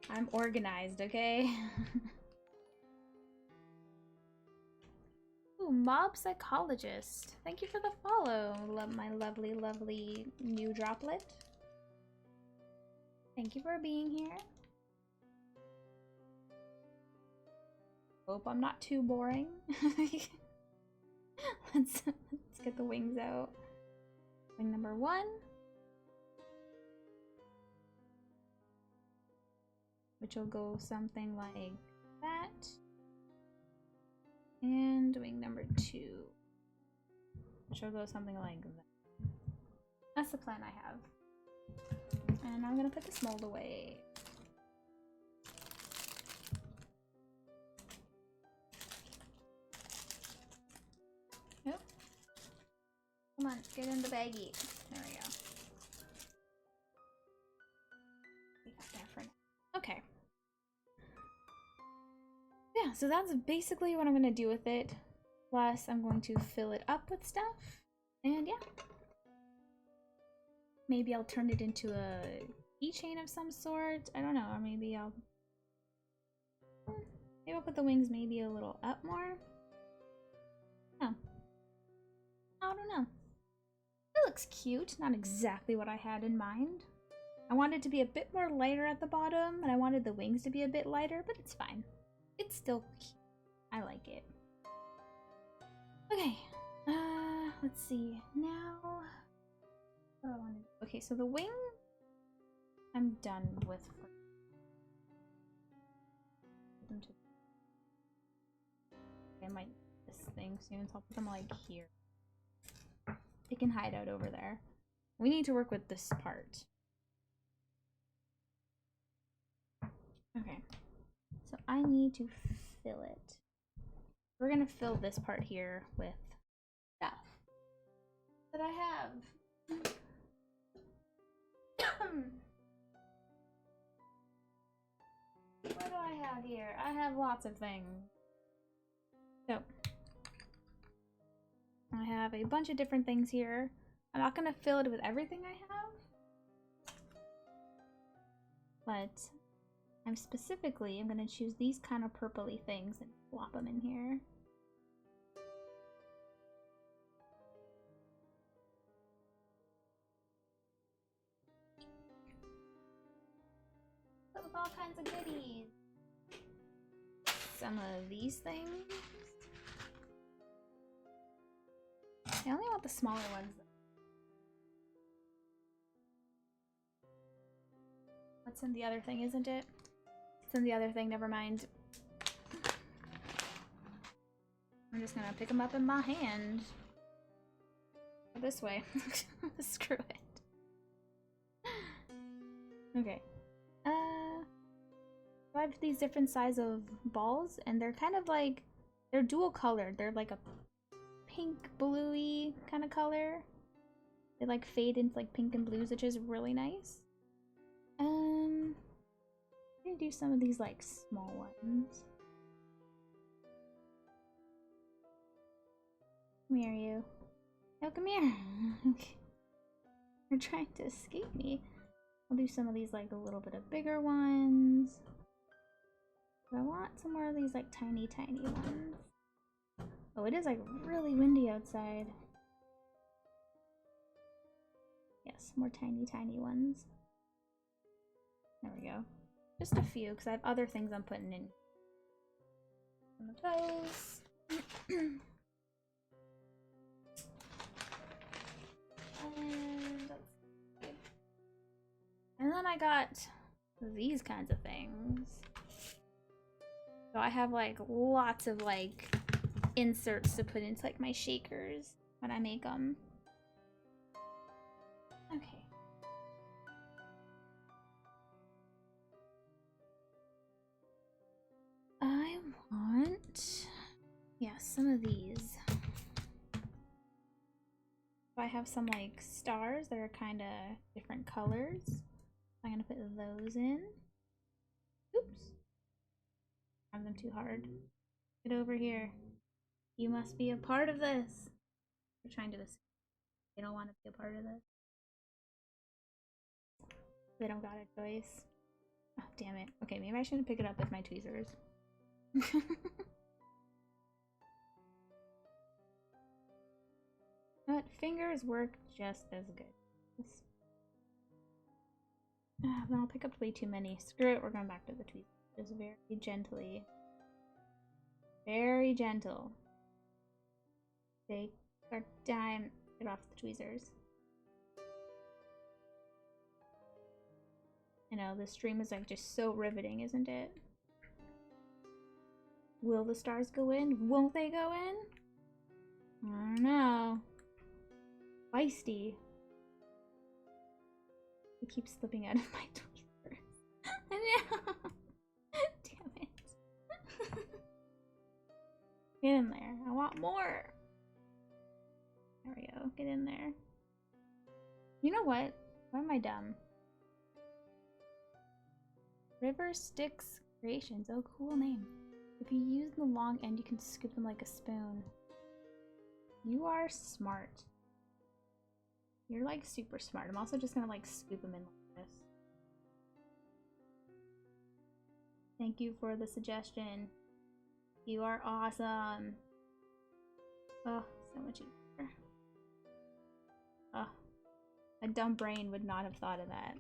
I'm organized, okay? Ooh, Mob Psychologist. Thank you for the follow, my lovely, lovely new droplet. Thank you for being here. Hope I'm not too boring. Let's get the wings out. Wing number 1. Which will go something like that. And wing number 2. Which will go something like that. That's the plan I have. And I'm gonna put this mold away. Yep. Come on, get in the baggie. There we go. We got that for now. Okay. Yeah, so that's basically what I'm gonna do with it. Plus, I'm going to fill it up with stuff. And yeah. Maybe I'll turn it into a keychain of some sort. I don't know, or maybe I'll put the wings maybe a little up more. Oh. I don't know. It looks cute, not exactly what I had in mind. I wanted it to be a bit more lighter at the bottom, and I wanted the wings to be a bit lighter, but it's fine. It's still cute. I like it. Okay, let's see. Now, what do I want to do? Okay, so the wing, I'm done with. I might need this thing soon, so I'll put them like here. They can hide out over there. We need to work with this part. Okay, so I need to fill it. We're gonna fill this part here with stuff that I have. What do I have here? I have lots of things. So, I have a bunch of different things here. I'm not gonna fill it with everything I have, but I'm gonna choose these kind of purpley things and plop them in here. With all kinds of goodies. Some of these things. I only want the smaller ones. What's in the other thing, isn't it? It's in the other thing, never mind. I'm just gonna pick them up in my hand. This way. Screw it. Okay. I have these different size of balls, and they're kind of like, they're dual colored. They're like a pink, bluey kind of color. They like fade into like pink and blues, which is really nice. I'm gonna do some of these like small ones. Come here, you. No, come here. Okay. You're trying to escape me. I'll do some of these like a little bit of bigger ones. But I want some more of these like tiny ones. Oh, it is like really windy outside. Yes, more tiny ones. There we go. Just a few, because I have other things I'm putting in. Some of those. And then I got these kinds of things. So I have like lots of like inserts to put into like my shakers when I make them. Okay. I want, yeah, some of these. So I have some like stars that are kind of different colors. I'm gonna put those in. Oops. I have them too hard. Get over here. You must be a part of this. They're trying to escape. They don't want to be a part of this. They don't got a choice. Oh, damn it. Okay, maybe I shouldn't pick it up with my tweezers. But fingers work just as good. Then I'll pick up way too many. Screw it, we're going back to the tweezers. Just very gently. Very gentle. They are dying. Get off the tweezers. I know, this stream is like just so riveting, isn't it? Will the stars go in? Won't they go in? I don't know. Feisty. It keeps slipping out of my tweezers. I know. Damn it. Get in there. I want more. There we go. Get in there. You know what? Why am I dumb? River Sticks Creations. Oh, cool name. If you use the long end, you can scoop them like a spoon. You are smart. You're like super smart. I'm also just gonna like scoop them in like this. Thank you for the suggestion. You are awesome. Oh, so much easier. Oh, a dumb brain would not have thought of that.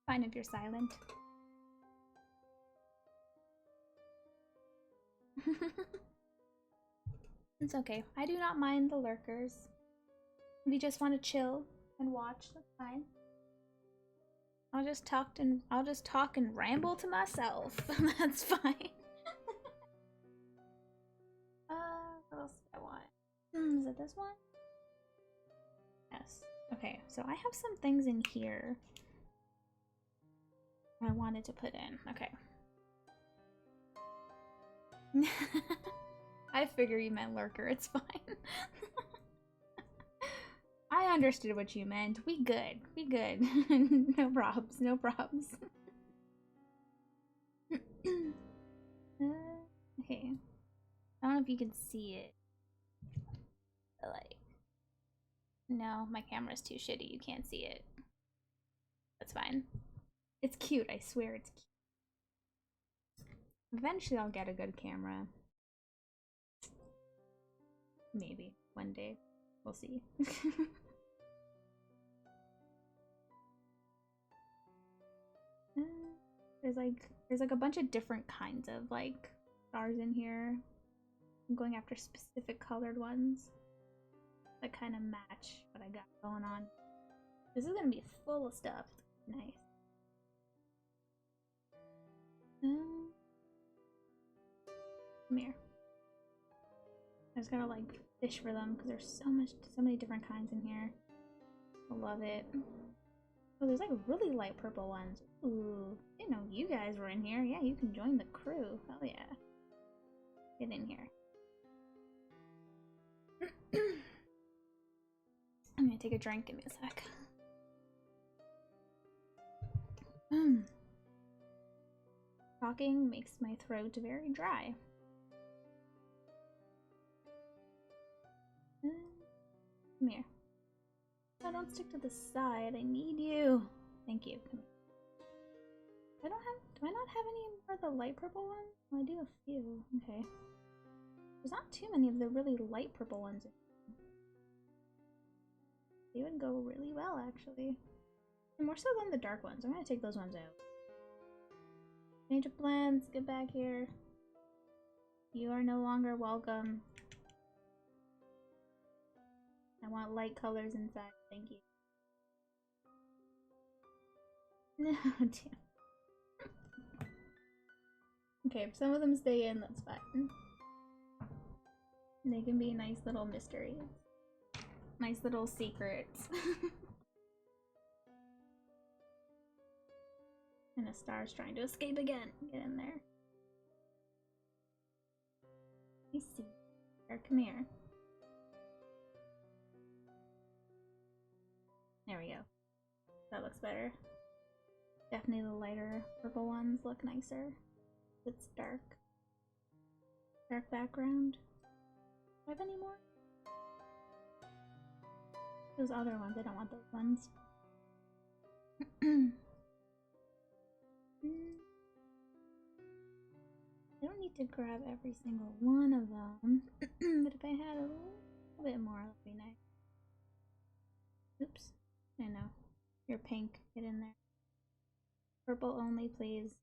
Fine if you're silent. It's okay. I do not mind the lurkers. If you just want to chill and watch, that's fine. I'll just talk and ramble to myself. That's fine. What else do I want? Is it this one? Yes. Okay, so I have some things in here I wanted to put in. Okay. I figure you meant lurker, it's fine. I understood what you meant. We good. We good. No probs. No probs. Okay. I don't know if you can see it. But like, no, my camera's too shitty. You can't see it. That's fine. It's cute. I swear it's cute. Eventually I'll get a good camera. Maybe. One day. We'll see. There's like a bunch of different kinds of like stars in here. I'm going after specific colored ones that kind of match what I got going on. This is gonna be full of stuff. Nice. Come here. I just gotta like fish for them because there's so many different kinds in here. I love it. Oh, there's like really light purple ones. Ooh, didn't know you guys were in here. Yeah, you can join the crew. Hell yeah. Get in here. I'm gonna take a drink. Give me a sec. Talking makes my throat very dry. Come here. Oh, don't stick to the side. I need you. Thank you. Come here. Do I not have any more of the light purple ones? Well, I do a few. Okay. There's not too many of the really light purple ones. They would go really well, actually. And more so than the dark ones. I'm gonna take those ones out. Change of plans. Get back here. You are no longer welcome. I want light colors inside. Thank you. No, damn. Okay, if some of them stay in, that's fine. They can be nice little mysteries. Nice little secrets. And a star's trying to escape again. Get in there. Let me see. Here, come here. There we go. That looks better. Definitely the lighter purple ones look nicer. It's dark. Dark background. Do I have any more? Those other ones, I don't want those ones. I don't need to grab every single one of them, but if I had a little bit more, that would be nice. Oops. I know. You're pink. Get in there. Purple only, please.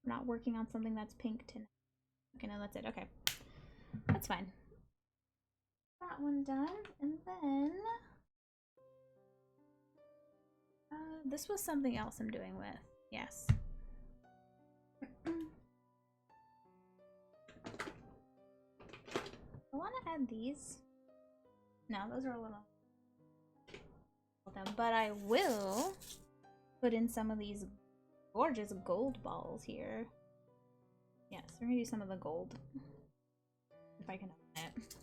I'm not working on something that's pink tonight. Okay, no, that's it. Okay. That's fine. That one done. And then... this was something else I'm doing with. Yes. I want to add these. No, those are a little... But I will put in some of these gorgeous gold balls here. Yes, we're gonna do some of the gold. If I can open it.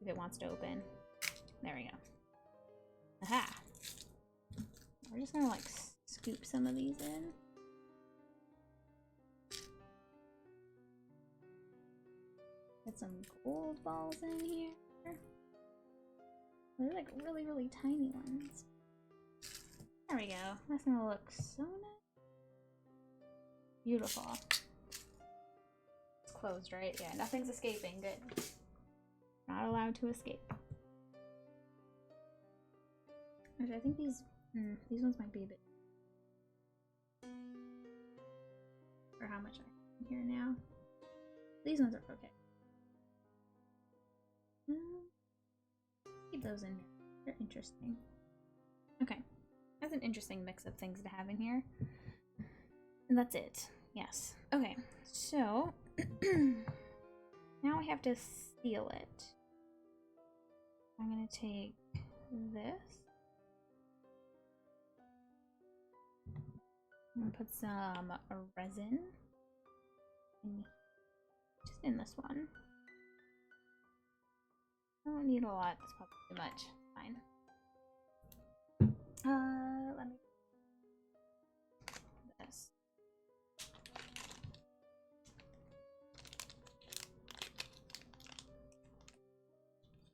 If it wants to open. There we go. Aha! We're just gonna like scoop some of these in. Get some gold balls in here. They're like really, really tiny ones. There we go. That's gonna look so nice. Beautiful. It's closed, right? Yeah, nothing's escaping. Good. Not allowed to escape. Actually, I think these ones might be a bit... For how much I can hear now. These ones are okay. Keep those in here. They're interesting. Okay. That's an interesting mix of things to have in here. And that's it. Yes. Okay. So, now we have to seal it. I'm going to take this. I'm going to put some resin just in this one. I don't need a lot. That's probably too much. Fine. Let me do this.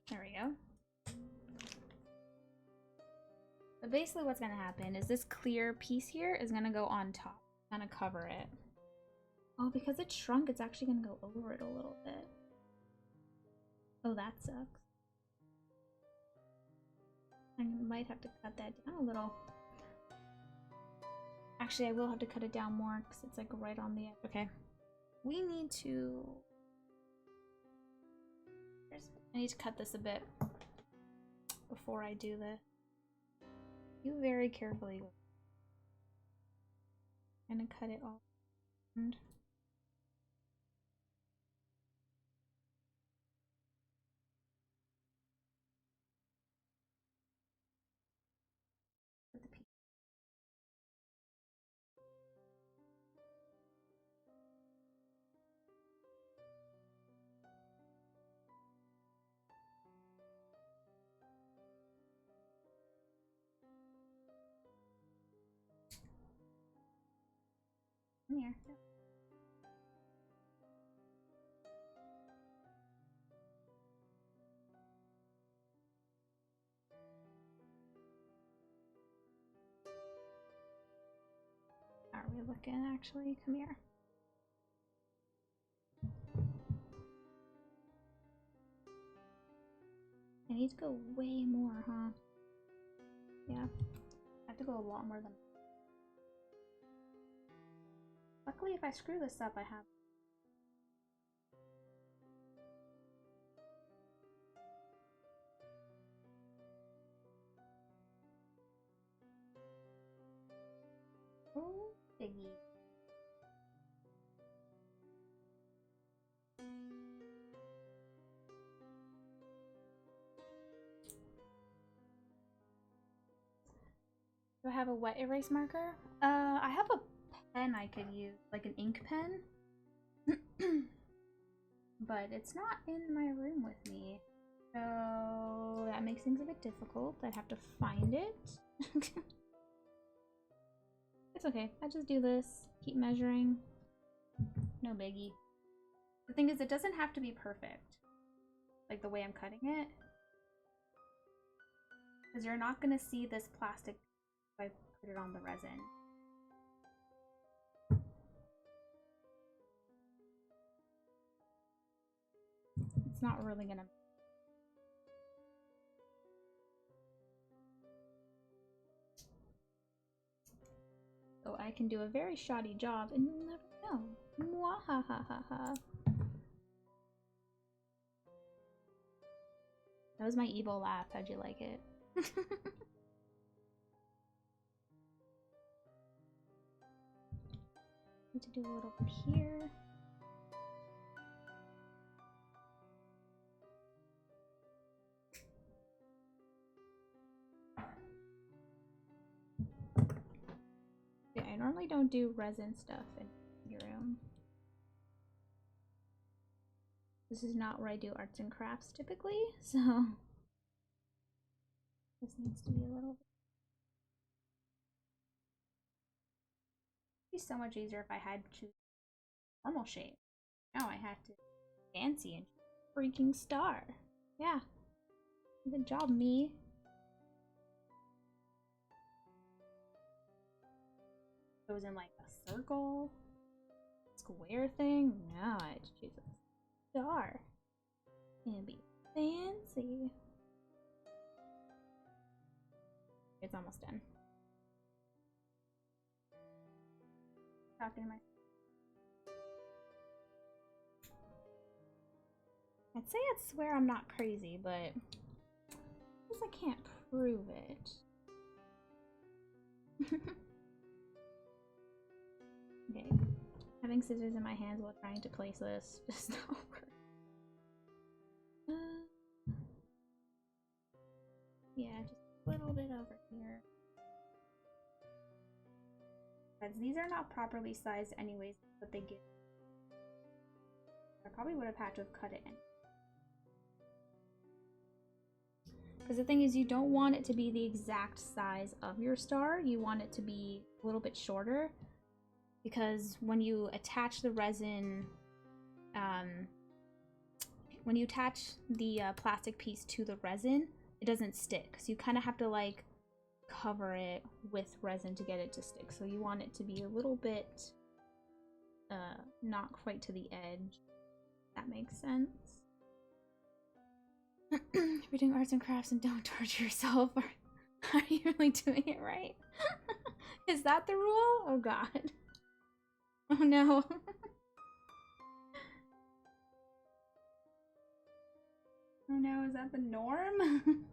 There we go. But basically what's gonna happen is this clear piece here is gonna go on top. Gonna cover it. Oh, because it's shrunk, it's actually gonna go over it a little bit. Oh, that sucks. I might have to cut that down a little. Actually, I will have to cut it down more because it's like right on the edge. Okay. We need to... I need to cut this a bit before I do this. You very carefully. I'm gonna cut it all. Come here. How are we looking actually? Come here. I need to go way more, huh? Yeah. I have to go a lot more than... Luckily, if I screw this up, I have... Oh, diggy. Do I have a wet erase marker? I have a pen I could use, like an ink pen. But it's not in my room with me. So that makes things a bit difficult. I'd have to find it. It's okay. I just do this. Keep measuring. No biggie. The thing is, it doesn't have to be perfect. Like the way I'm cutting it. Because you're not going to see this plastic if I put it on the resin. It's not really going to... So I can do a very shoddy job and you'll never know. Mwahahaha. That was my evil laugh. How'd you like it? Need to do a little bit here. Yeah, I normally don't do resin stuff in your room. This is not where I do arts and crafts typically, so this needs to be a little bit. It'd be so much easier if I had to choose normal shape. Now I have to fancy and freaking star. Yeah. Good job, me. Goes in like a circle, square thing. No, I just choose a star. And be fancy. It's almost done. Talking to myself. I'd say I swear I'm not crazy, but I guess I can't prove it. Okay, having scissors in my hands while trying to place this does not work. Yeah, just a little bit over here. Because these are not properly sized anyways, but they give. I probably would have had to have cut it in. Because the thing is, you don't want it to be the exact size of your star. You want it to be a little bit shorter. Because when you attach the resin, when you attach the plastic piece to the resin, it doesn't stick. So you kind of have to like cover it with resin to get it to stick. So you want it to be a little bit not quite to the edge. If that makes sense. If you're doing arts and crafts and don't torture yourself, are you really doing it right? Is that the rule? Oh god. Oh no. Oh no, is that the norm?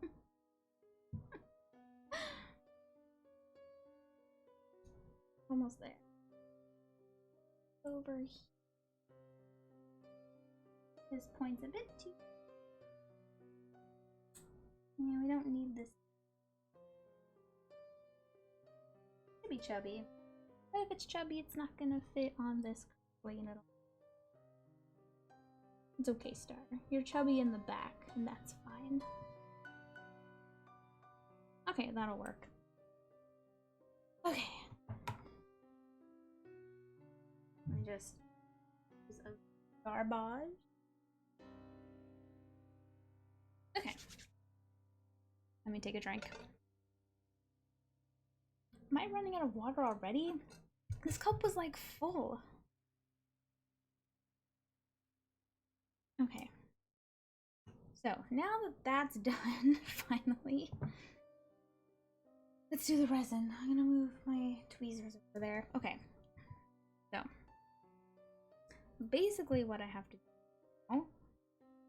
Almost there. Over here. This point's a bit too. Yeah, we don't need this. It could be chubby. But if it's chubby, it's not gonna fit on this plane at all. It's okay, Star. You're chubby in the back, and that's fine. Okay, that'll work. Okay. Let me just use a garbage. Okay. Let me take a drink. Am I running out of water already? This cup was like full. Okay. So now that that's done, finally, let's do the resin. I'm gonna move my tweezers over there. Okay. So basically what I have to do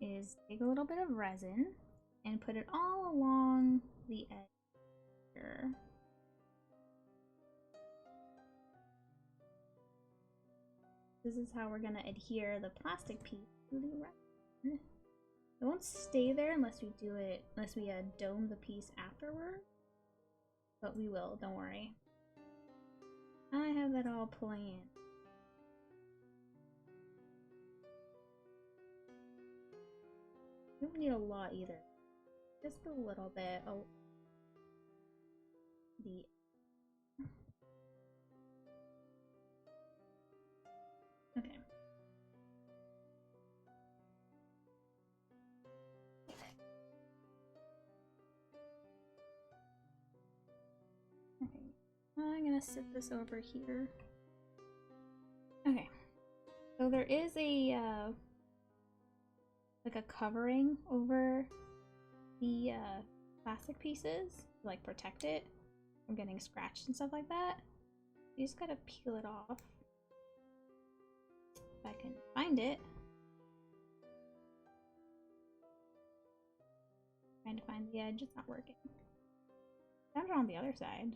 is take a little bit of resin and put it all along the edge here. This is how we're gonna adhere the plastic piece to the resin. It won't stay there unless we do it, unless we dome the piece afterward. But we will, don't worry. I have that all planned. You don't need a lot either. Just a little bit. Oh, the okay. Okay. I'm gonna sit this over here. Okay. So there is a like a covering over the plastic pieces to like protect it from getting scratched and stuff like that. You just gotta peel it off. If I can find it. Trying to find the edge, it's not working. Found it on the other side.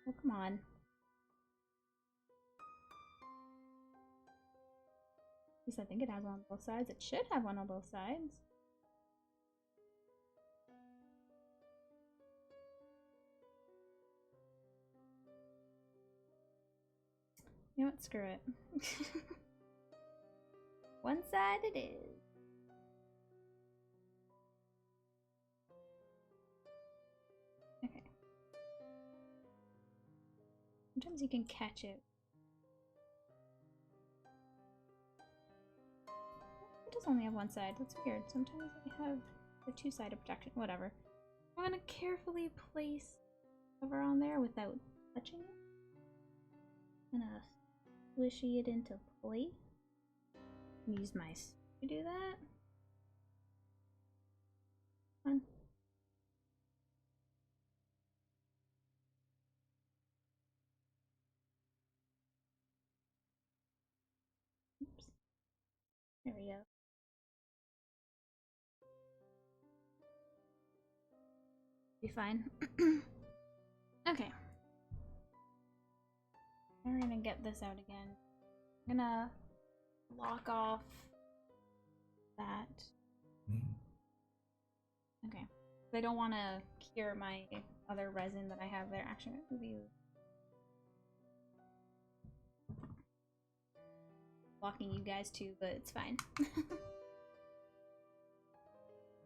Oh, come on. At least I think it has one on both sides. It should have one on both sides. You know what? Screw it. One side it is. Okay. Sometimes you can catch it. It does only have one side. That's weird. Sometimes they have the two-sided protection. Whatever. I'm gonna carefully place cover on there without touching it. I'm gonna squishy it into place. Use my to do that. Fun. Oops. There we go. Be fine. Okay. We're gonna get this out again. I'm gonna lock off that. Okay. I don't want to cure my other resin that I have there. Actually, I'm gonna be blocking you guys too, but it's fine.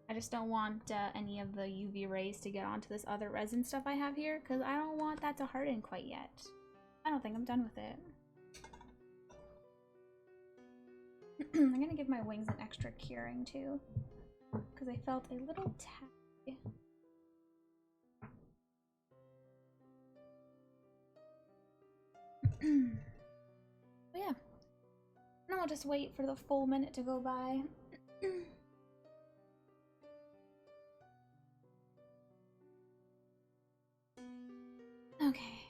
I just don't want any of the UV rays to get onto this other resin stuff I have here, because I don't want that to harden quite yet. I don't think I'm done with it. I'm gonna give my wings an extra curing too, because I felt a little tacky. But yeah, now I'll just wait for the full minute to go by. Okay.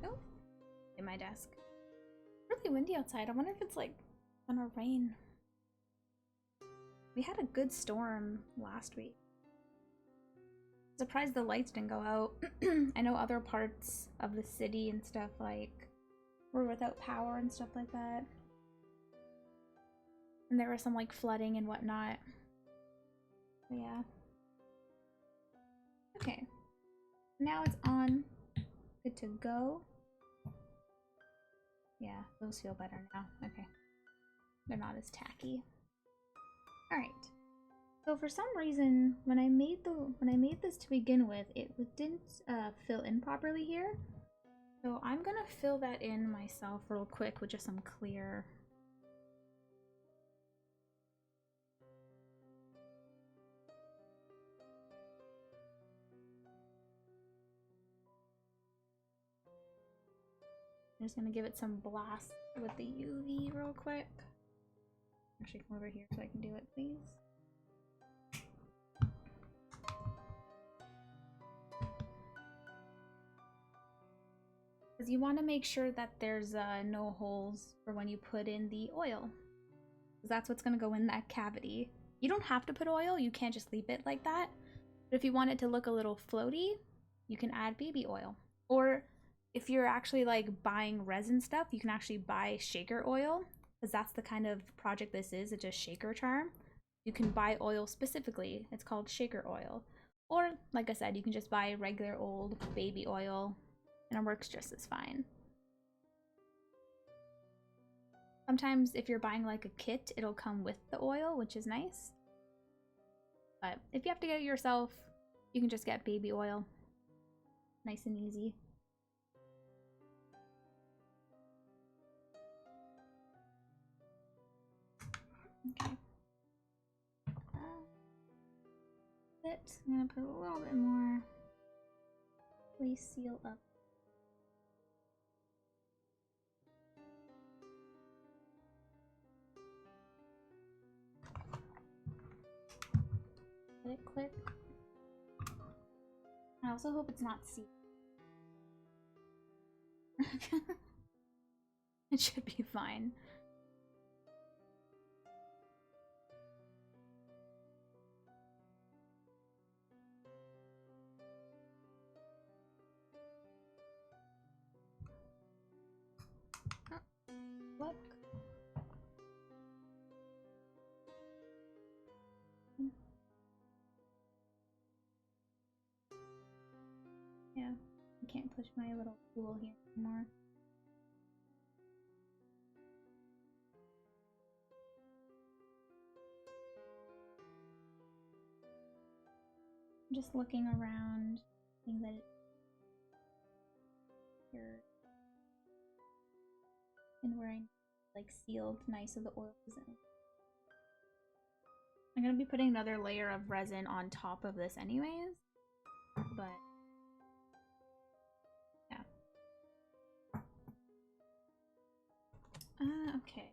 Oh, in my desk. Really windy outside. I wonder if it's like gonna rain. We had a good storm last week. Surprised the lights didn't go out. I know other parts of the city and stuff like were without power and stuff like that. And there was some like flooding and whatnot. But yeah. Okay. Now it's on. Good to go. Yeah, those feel better now. Okay. They're not as tacky. Alright. So for some reason, when I made this to begin with, it didn't fill in properly here. So I'm gonna fill that in myself real quick with just some clear. I'm just gonna give it some blast with the UV real quick. Actually, come over here so I can do it, please. Because you want to make sure that there's no holes for when you put in the oil. Because that's what's going to go in that cavity. You don't have to put oil, you can't just leave it like that. But if you want it to look a little floaty, you can add baby oil. Or if you're actually like buying resin stuff, you can actually buy shaker oil. Because that's the kind of project this is, it's a shaker charm. You can buy oil specifically, it's called shaker oil. Or, like I said, you can just buy regular old baby oil, and it works just as fine. Sometimes if you're buying like a kit, it'll come with the oil, which is nice. But if you have to get it yourself, you can just get baby oil. Nice and easy. Okay. I'm gonna put a little bit more. Please seal up. It. click. I also hope it's not C. It should be fine. Look. Yeah, I can't push my little tool here anymore. I'm just looking around, seeing that it's here and where I like sealed nice so the oil isn't. I'm gonna be putting another layer of resin on top of this anyways, but yeah. Okay.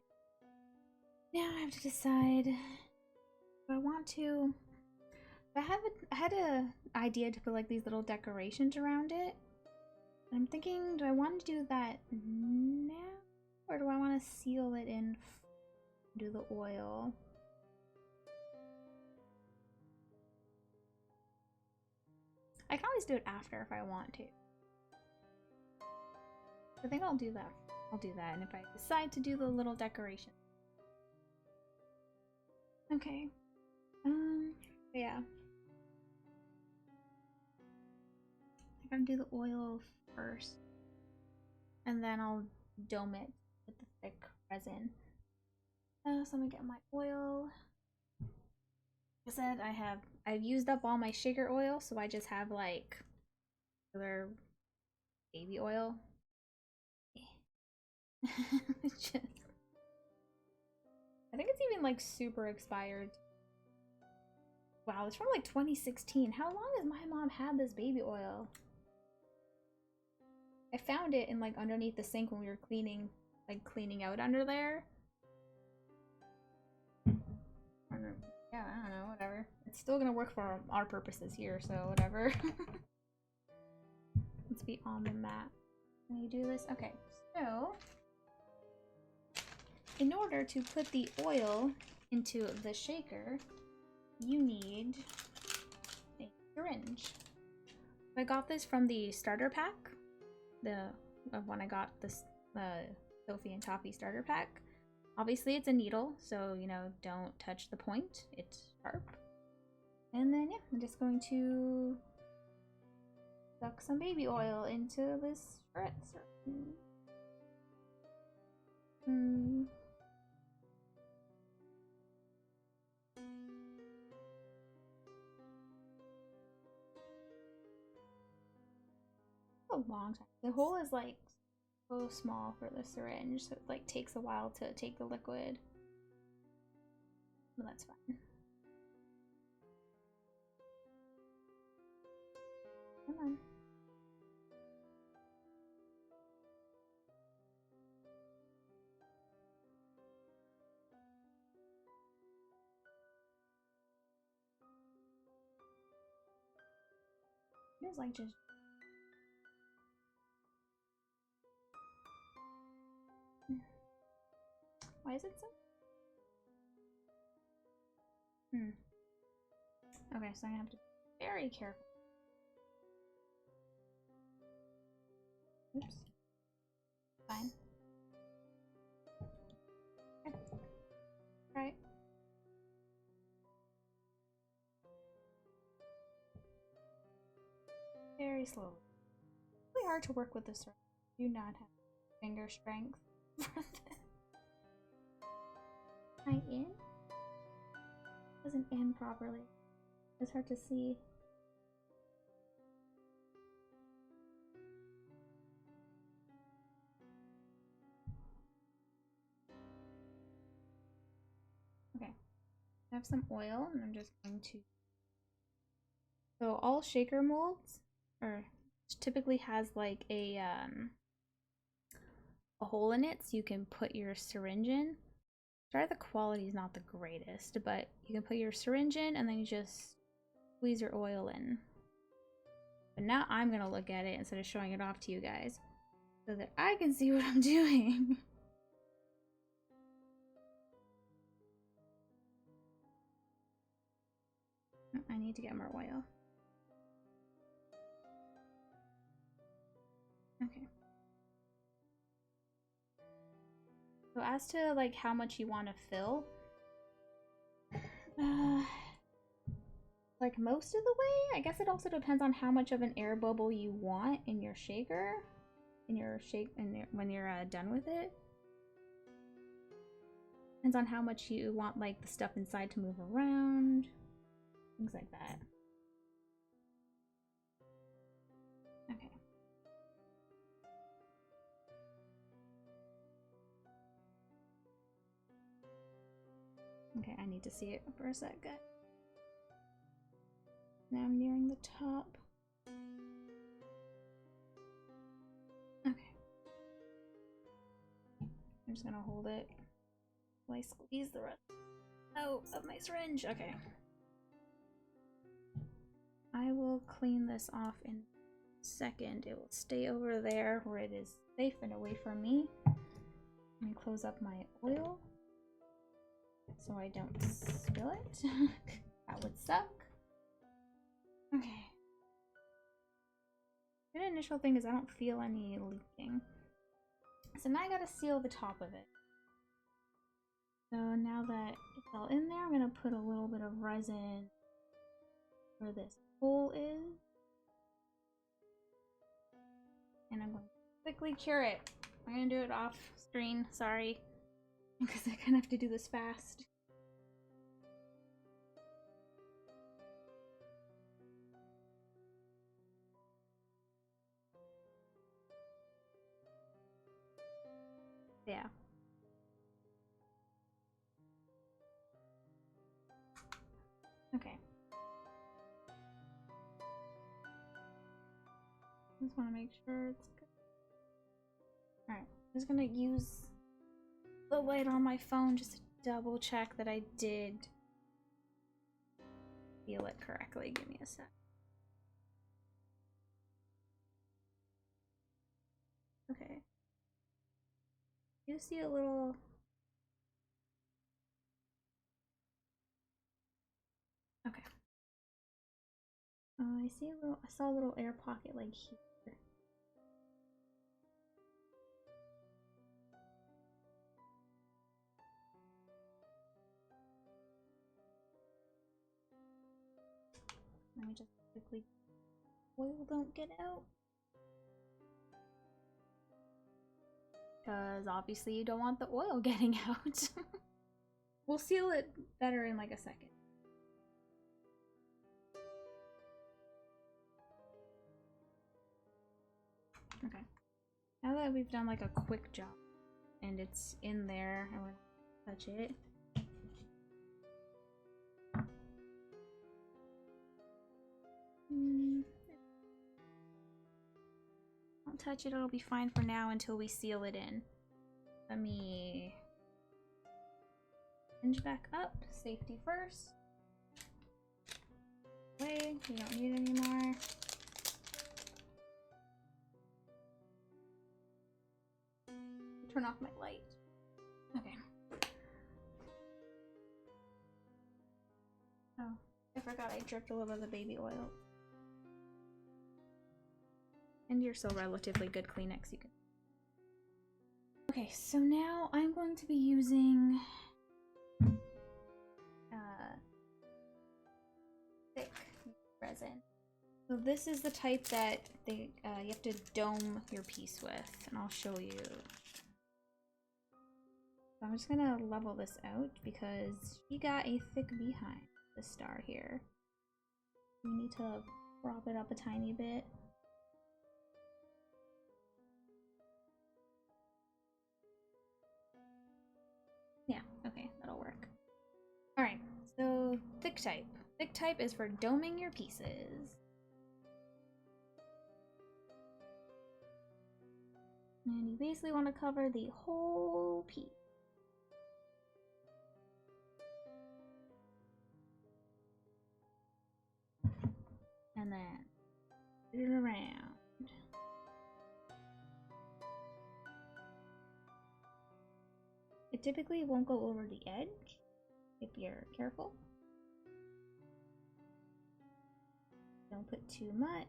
Now I have to decide if I want to. I had a idea to put like these little decorations around it. I'm thinking, do I want to do that now, or do I want to seal it in? Do the oil. I can always do it after if I want to. I think I'll do that. I'll do that, and if I decide to do the little decoration. Okay. Yeah. I'm gonna do the oil first, and then I'll dome it with the thick resin. So I'm gonna get my oil. Like I said, I've used up all my shaker oil, so I just have like regular baby oil. Just, I think it's even like super expired. Wow, it's from like 2016. How long has my mom had this baby oil? I found it in like underneath the sink when we were cleaning out under there. Yeah, I don't know, whatever. It's still gonna work for our purposes here, so whatever. Let's be on the mat. Can you do this? Okay, so in order to put the oil into the shaker, you need a syringe. I got this from the starter pack. When I got this Sophie and Toffee starter pack. Obviously it's a needle, so you know, don't touch the point. It's sharp. And then yeah, I'm just going to suck some baby oil into this spritzer. A long time. The hole is like so small for the syringe, so it like takes a while to take the liquid. But that's fine. Come on. It is like just why is it so? Okay, so I have to be very careful. Oops. Fine. Okay. Right. Very slowly. It's really hard to work with this. I do not have finger strength for this. Am I in? It doesn't in properly. It's hard to see. Okay. I have some oil and I'm just going to. So all shaker molds or typically has like a hole in it so you can put your syringe in. Sorry, the quality is not the greatest, but you can put your syringe in and then you just squeeze your oil in. But now I'm gonna look at it instead of showing it off to you guys so that I can see what I'm doing. I need to get more oil. Okay. So as to like how much you want to fill, like most of the way, I guess it also depends on how much of an air bubble you want in your shaker, when you're done with it. Depends on how much you want like the stuff inside to move around, things like that. Okay. Okay, I need to see it for a sec, guys. Now I'm nearing the top. Okay. I'm just gonna hold it while I squeeze the rest out of my syringe. Okay. I will clean this off in a second. It will stay over there where it is safe and away from me. Let me close up my oil so I don't spill it. That would suck. Okay. The initial thing is I don't feel any leaking. So now I gotta seal the top of it. So now that it's all in there, I'm gonna put a little bit of resin where this hole is. And I'm going to quickly cure it. I'm gonna do it off screen, sorry. Because I kind of have to do this fast. Yeah. Okay. Just want to make sure it's good. Alright, I'm just gonna use the light on my phone just to double check that I did seal it correctly. Give me a sec. Okay. You see a little... Okay. I see a little... I saw a little air pocket like here. Let me just quickly... Oil don't get out. Because obviously you don't want the oil getting out. We'll seal it better in like a second. Okay. Now that we've done like a quick job and it's in there and we're not touch it. Don't touch it, it'll be fine for now until we seal it in. Let me hinge back up, safety first. Away, we don't need any more. Turn off my light. Okay. Oh, I forgot I dripped a little bit of the baby oil. And you're still relatively good Kleenex, you can. Okay, so now I'm going to be using thick resin. So this is the type that you have to dome your piece with, and I'll show you. So I'm just gonna level this out because she got a thick behind, the star here. We need to prop it up a tiny bit. Yeah, okay, that'll work. Alright, so thick type. Thick type is for doming your pieces. And you basically want to cover the whole piece. and then put it around. It typically won't go over the edge if you're careful. Don't put too much.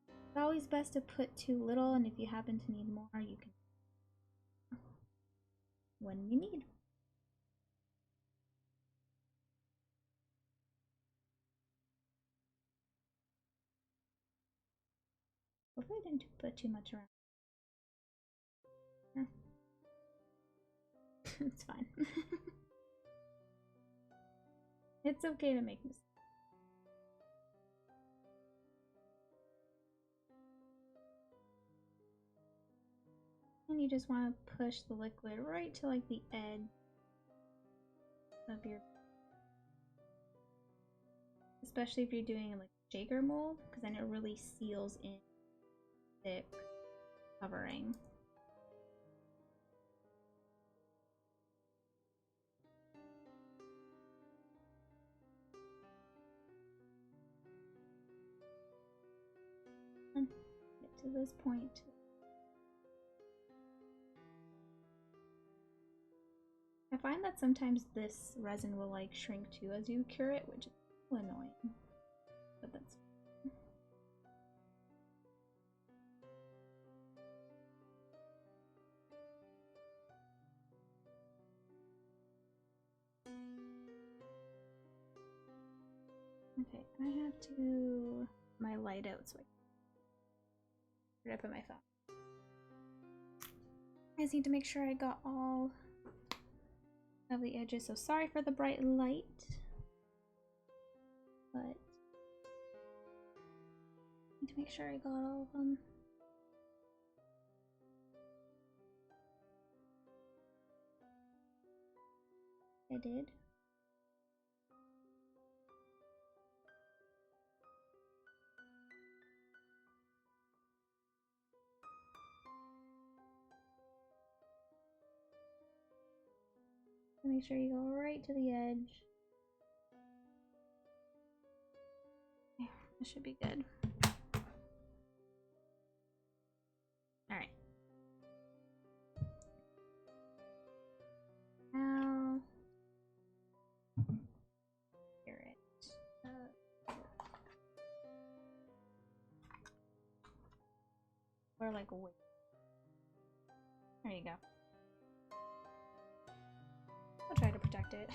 It's always best to put too little, and if you happen to need more, you can when you need. Hopefully I didn't put too much around. It's fine. It's okay to make mistakes. And you just want to push the liquid right to like the edge of your, especially if you're doing like shaker mold, because then it really seals in thick covering. And get to this point. I find that sometimes this resin will like shrink too as you cure it, which is annoying, but that's okay. I have to my light out so I can put my phone. I just need to make sure I got all of the edges, so sorry for the bright light, but I need to make sure I got all of them. I did. Make sure you go right to the edge. Okay, this should be good. Alright. Now, hear it. Or like wait. There you go. I'll try to protect it.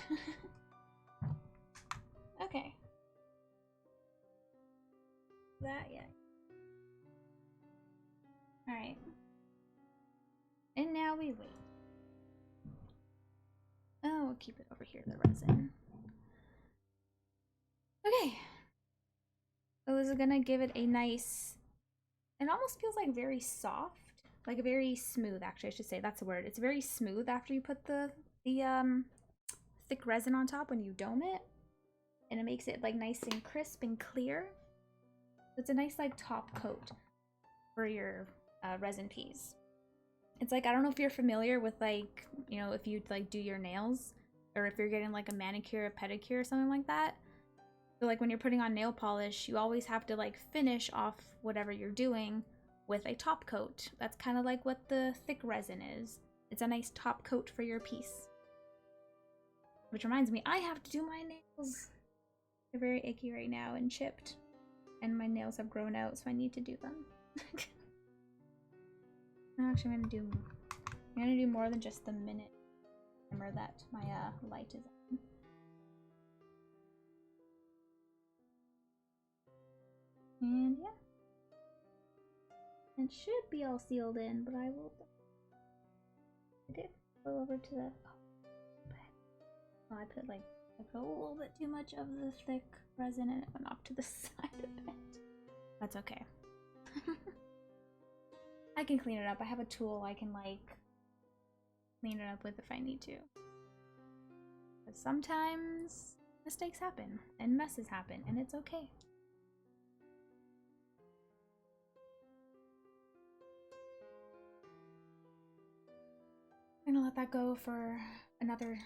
Okay. That, yeah. Alright. And now we wait. Oh, we'll keep it over here, the resin. Okay. So this is gonna give it a nice, it almost feels like very soft. Like a very smooth, actually, I should say. That's the word. It's very smooth after you put the thick resin on top when you dome it, and it makes it like nice and crisp and clear. It's a nice like top coat for your resin piece. It's like, I don't know if you're familiar with like, you know, if you like do your nails, or if you're getting like a manicure, a pedicure, or something like that. So like when you're putting on nail polish, you always have to like finish off whatever you're doing with a top coat. That's kind of like what the thick resin is. It's a nice top coat for your piece. Which reminds me, I have to do my nails. They're very icky right now and chipped. And my nails have grown out, so I need to do them. Actually, I'm gonna do more than just the minute timer that my light is on. And yeah. It should be all sealed in, but I will. I did go over to the. Oh, I put a little bit too much of the thick resin and it went off to the side a bit. That's okay. I can clean it up. I have a tool I can like clean it up with if I need to. But sometimes mistakes happen and messes happen, and it's okay. I'm gonna let that go for another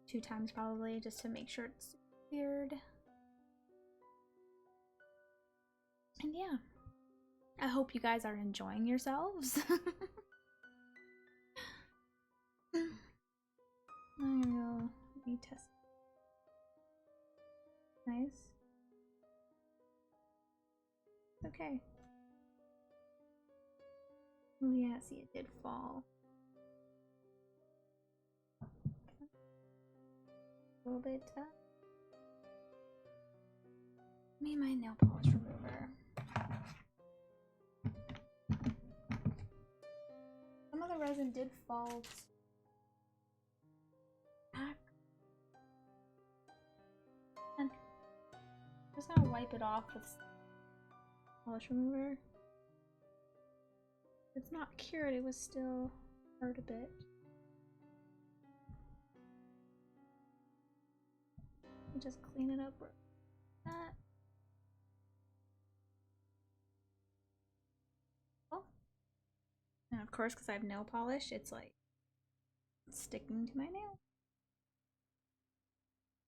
2 times probably, just to make sure it's seared. And yeah, I hope you guys are enjoying yourselves. I'm gonna go retest. Nice. Okay. Oh yeah, see, it did fall. A little bit. Me my nail polish remover. Some of the resin did fall back. And I'm just gonna wipe it off with polish remover. It's not cured, it was still hurt a bit. Just clean it up like that. Oh. And of course, because I have nail polish, it's like sticking to my nail.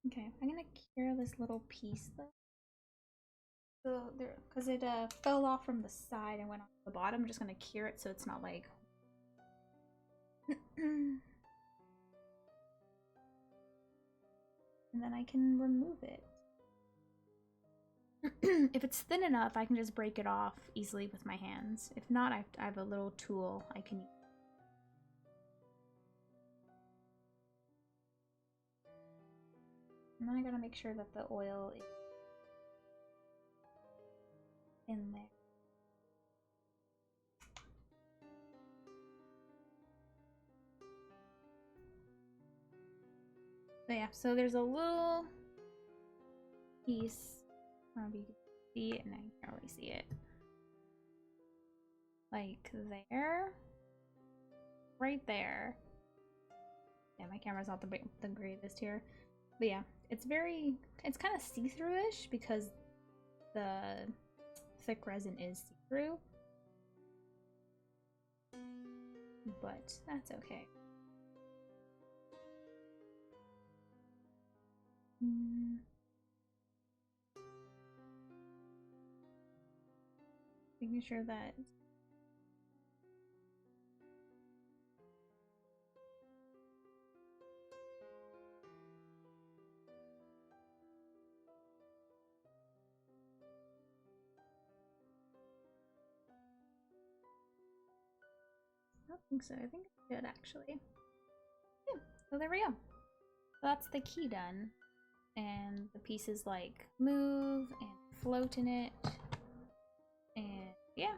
Okay, I'm gonna cure this little piece though. So there, because it fell off from the side and went on the bottom, I'm just gonna cure it so it's not like. And then I can remove it. If it's thin enough, I can just break it off easily with my hands. If not, I have a little tool I can use. And then I gotta make sure that the oil is in there. So yeah, so there's a little piece. I don't know if you can see it, and I can't really see it. Like there. Right there. Yeah, my camera's not the greatest here. But yeah, it's kind of see-through-ish because the thick resin is see-through. But that's okay. Making sure that I don't think so. I think it's good actually. Yeah, so there we go. So that's the key done. And the pieces like move and float in it. And yeah.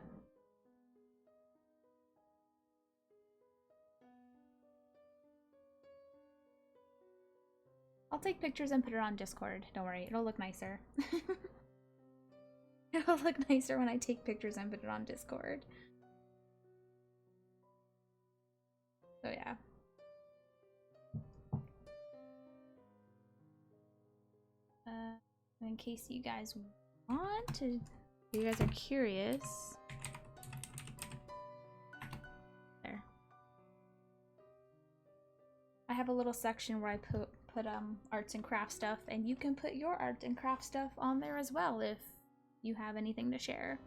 I'll take pictures and put it on Discord. Don't worry, it'll look nicer. It'll look nicer when I take pictures and put it on Discord. So yeah. In case you guys want to, if you guys are curious. There. I have a little section where I put arts and craft stuff, and you can put your art and craft stuff on there as well if you have anything to share.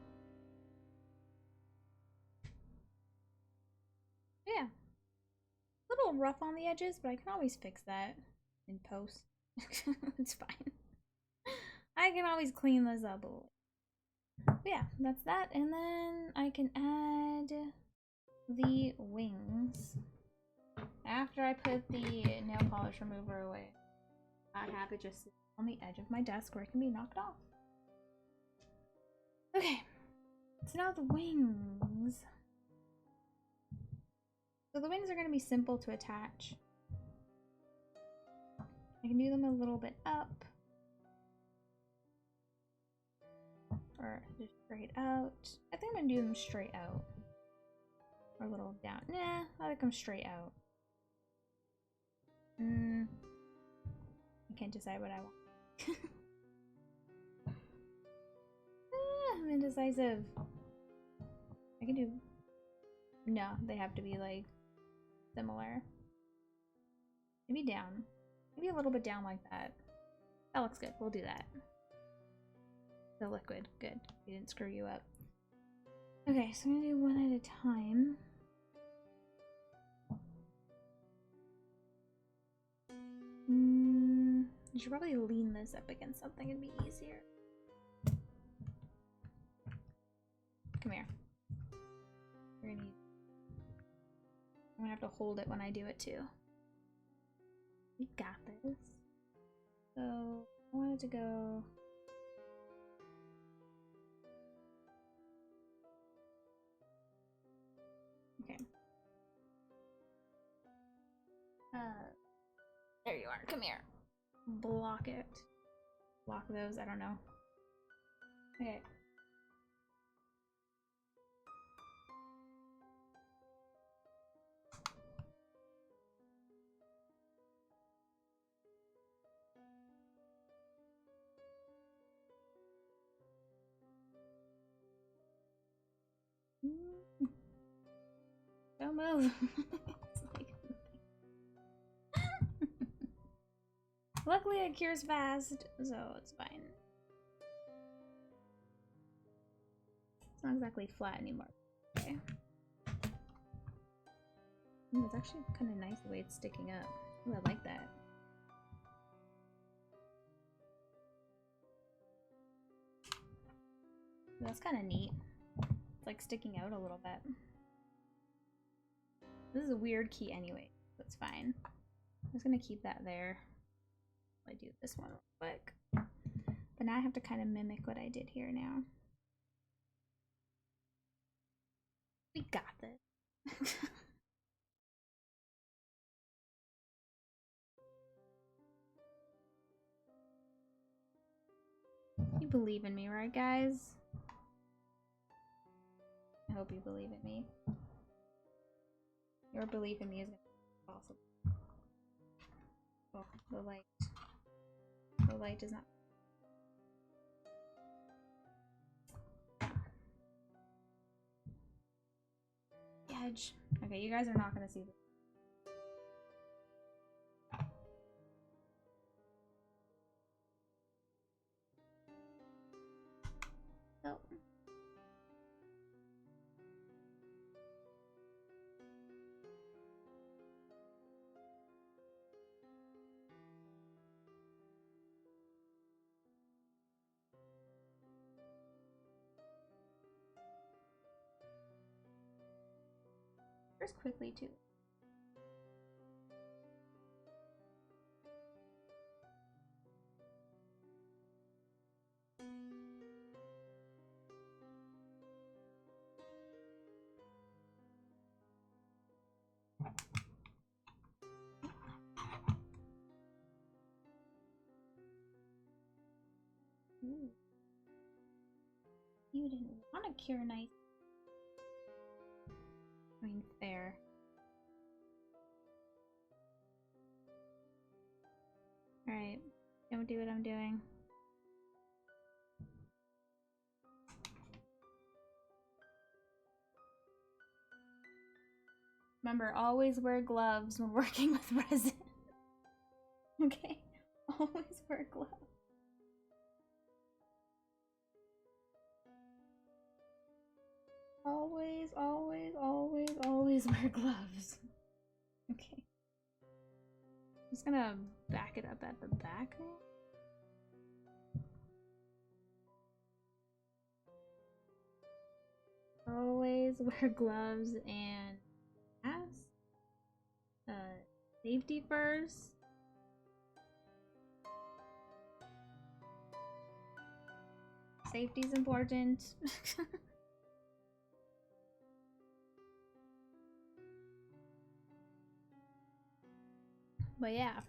Yeah. A little rough on the edges, but I can always fix that in post. It's fine. I can always clean this up a little. But yeah, that's that. And then I can add the wings. After I put the nail polish remover away, I have it just on the edge of my desk where it can be knocked off. Okay, so now the wings. So the wings are going to be simple to attach. I can do them a little bit up. Or just straight out. I think I'm going to do them straight out. Or a little down. Nah, I like them straight out. I can't decide what I want. I'm indecisive. I can do... No, they have to be like similar. Maybe down. Maybe a little bit down like that. That looks good. We'll do that. The liquid. Good. We didn't screw you up. Okay, so I'm gonna do one at a time. I should probably lean this up against something, it'd be easier. Come here. You're gonna need... I'm gonna have to hold it when I do it too. We got this. So I wanted to go. Okay. There you are. Come here. Block it. Block those. I don't know. Okay. Don't move. Luckily it cures fast, so it's fine. It's not exactly flat anymore. Okay. Ooh, it's actually kind of nice the way it's sticking up. Ooh, I like that. That's kind of neat. It's like sticking out a little bit. This is a weird key anyway, so it's fine. I'm just gonna keep that there. I do this one real quick. But now I have to kind of mimic what I did here now. We got this. You believe in me, right, guys? I hope you believe in me. Your belief in me is gonna be possible. Oh, the light. The light is not. The edge. Okay, you guys are not gonna see this. Oh. First quickly too. Ooh. You didn't want to cure nice. I mean, fair. Alright, don't do what I'm doing. Remember, always wear gloves when working with resin. Okay? Always wear gloves. Always, always, always, always wear gloves. Okay. I'm just gonna back it up at the back now. Always wear gloves and mask. Safety first. Safety's important. But yeah.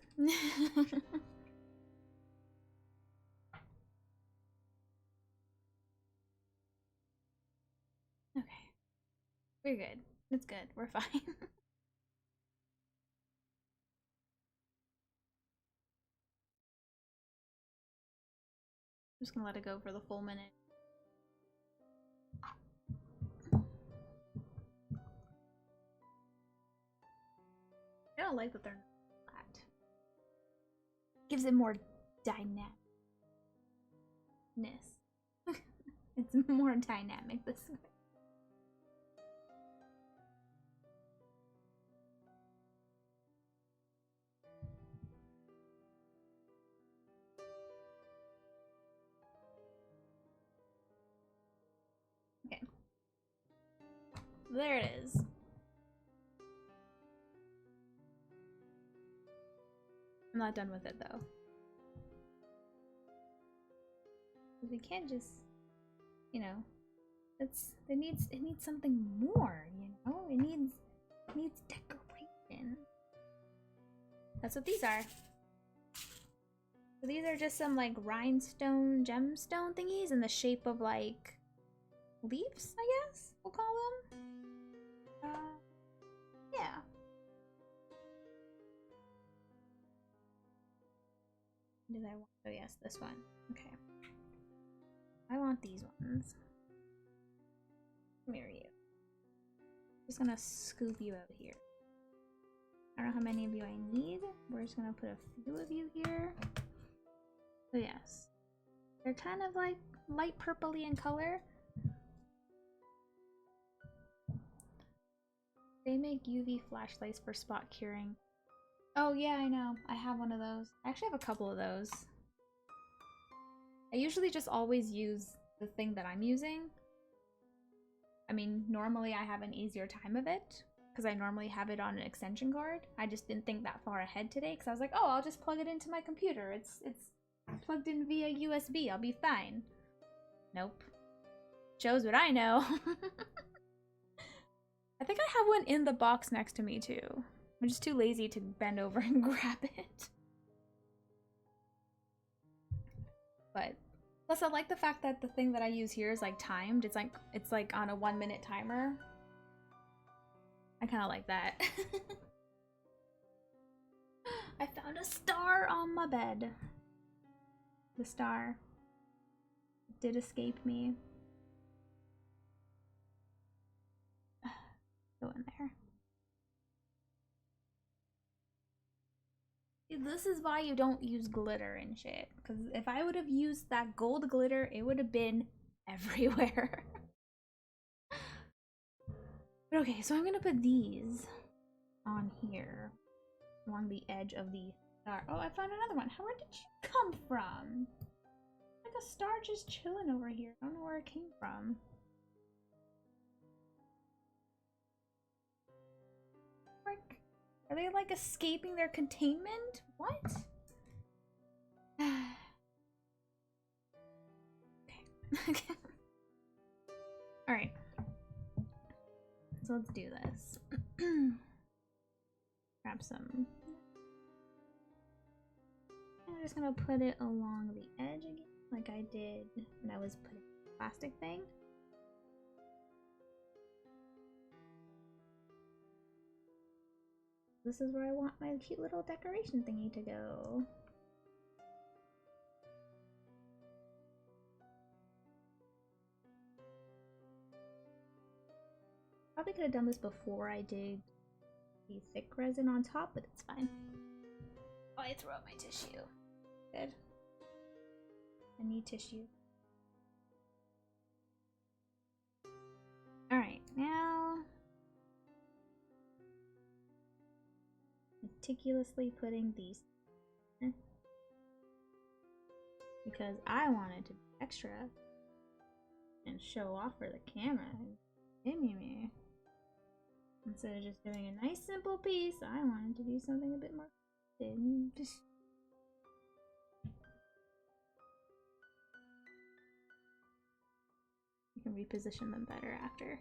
Okay. We're good. It's good. We're fine. I'm just gonna let it go for the full minute. I don't like that they're not flat. Gives it more dynamicness. It's more dynamic this way. Okay. There it is. I'm not done with it though. We can't just, you know, it needs something more, you know? It needs decoration. That's what these are. So these are just some like rhinestone gemstone thingies in the shape of like leaves, I guess we'll call them. Yeah. Did I want? Oh yes, this one. Okay. I want these ones. Come here, you. Just gonna scoop you out here. I don't know how many of you I need. We're just gonna put a few of you here. So yes. They're kind of like light purpley in color. They make UV flashlights for spot curing. Oh yeah, I know. I have one of those. I actually have a couple of those. I usually just always use the thing that I'm using. I mean, normally I have an easier time of it because I normally have it on an extension cord. I just didn't think that far ahead today because I was like, oh, I'll just plug it into my computer. It's plugged in via USB. I'll be fine. Nope. Shows what I know. I think I have one in the box next to me too. I'm just too lazy to bend over and grab it. But plus I like the fact that the thing that I use here is like timed. It's like on a 1-minute timer. I kind of like that. I found a star on my bed. The star did escape me. Go in there. This is why you don't use glitter and shit. Because if I would have used that gold glitter, it would have been everywhere. But okay, so I'm gonna put these on here along the edge of the star. Oh, I found another one. Where did you come from? Like a star just chilling over here. I don't know where it came from. Frick. Are they like escaping their containment? What? Okay. Alright. So let's do this. Grab some. And I'm just gonna put it along the edge again, like I did when I was putting the plastic thing. This is where I want my cute little decoration thingy to go. Probably could have done this before I did the thick resin on top, but it's fine. Oh, I threw out my tissue. Good. I need tissue. Alright, now meticulously putting these because I wanted to be extra and show off for the camera. Me. Instead of just doing a nice simple piece, I wanted to do something a bit more. Just you can reposition them better after.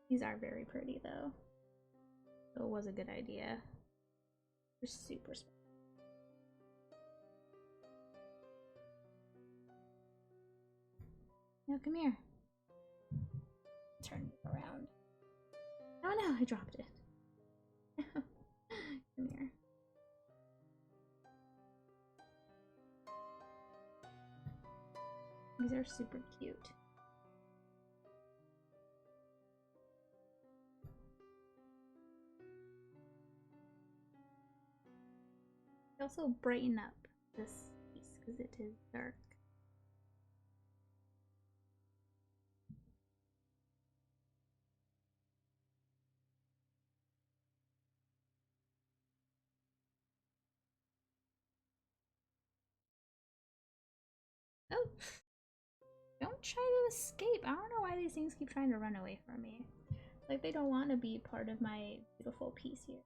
These are very pretty though. So it was a good idea. They're super special. Now come here. Turn it around. Oh no, I dropped it. Come here. These are super cute. Also brighten up this piece because it is dark. Oh, don't try to escape. I don't know why these things keep trying to run away from me. Like they don't want to be part of my beautiful piece here.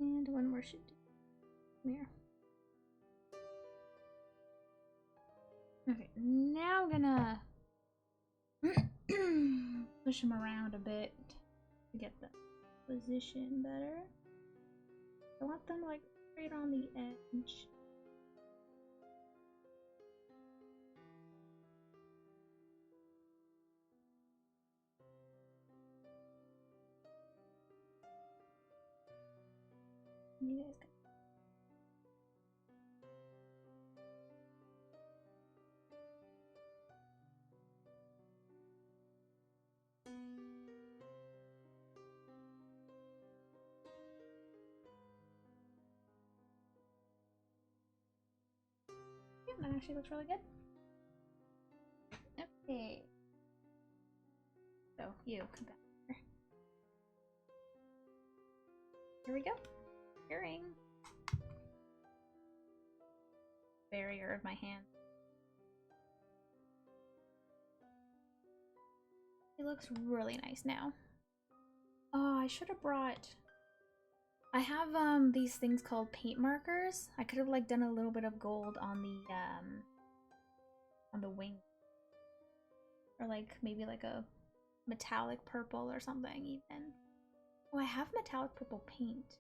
And one more should do. Come here. Okay, now I'm gonna push him around a bit to get the position better. I want them like right on the edge. You guys got yeah, that actually looks really good. Okay. So you come back here. Here we go. Earring. Barrier of my hand. It looks really nice now. Oh, I should have brought. I have these things called paint markers. I could have like done a little bit of gold on the wing, or like maybe like a metallic purple or something even. Oh, I have metallic purple paint.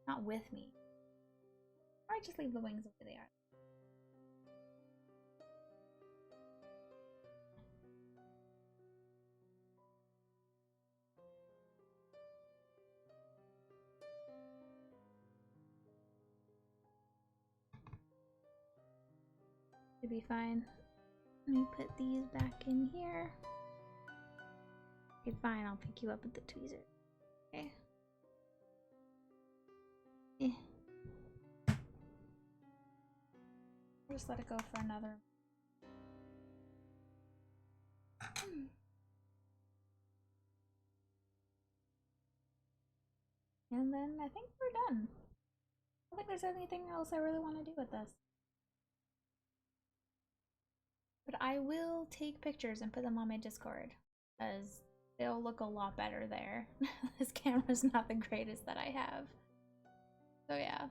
Not with me. Or I just leave the wings the way they are. Should be fine. Let me put these back in here. Okay, fine, I'll pick you up with the tweezer. Okay. Just let it go for another. And then I think we're done. I don't think there's anything else I really want to do with this. But I will take pictures and put them on my Discord, as they'll look a lot better there. This camera's not the greatest that I have. So yeah.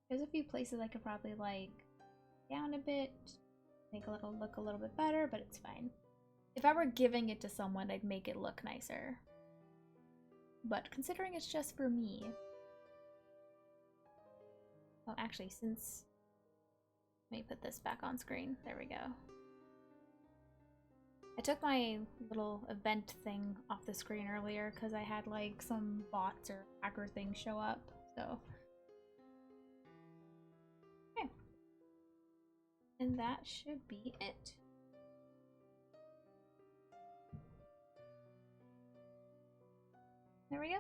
There's a few places I could probably like down a bit, make it look a little bit better, but it's fine. If I were giving it to someone, I'd make it look nicer. But considering it's just for me. Oh, actually, since let me put this back on screen. There we go. I took my little event thing off the screen earlier because I had like some bots or hacker things show up. So okay. And that should be it. There we go.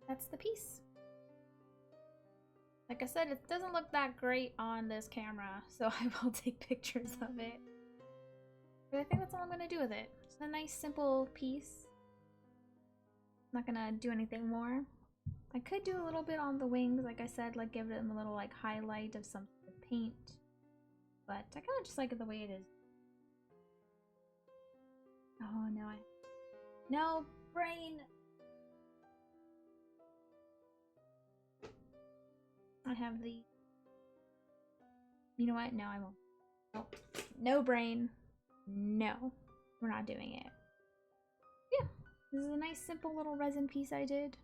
That's the piece. Like I said, it doesn't look that great on this camera, so I will take pictures of it. But I think that's all I'm gonna do with it. It's a nice, simple piece. I'm not gonna do anything more. I could do a little bit on the wings, like I said, like give it a little like highlight of some paint. But I kind of just like it the way it is. Oh no, no brain. I have the. You know what? No, I won't. Nope. No brain. No, we're not doing it. Yeah, this is a nice, simple little resin piece I did.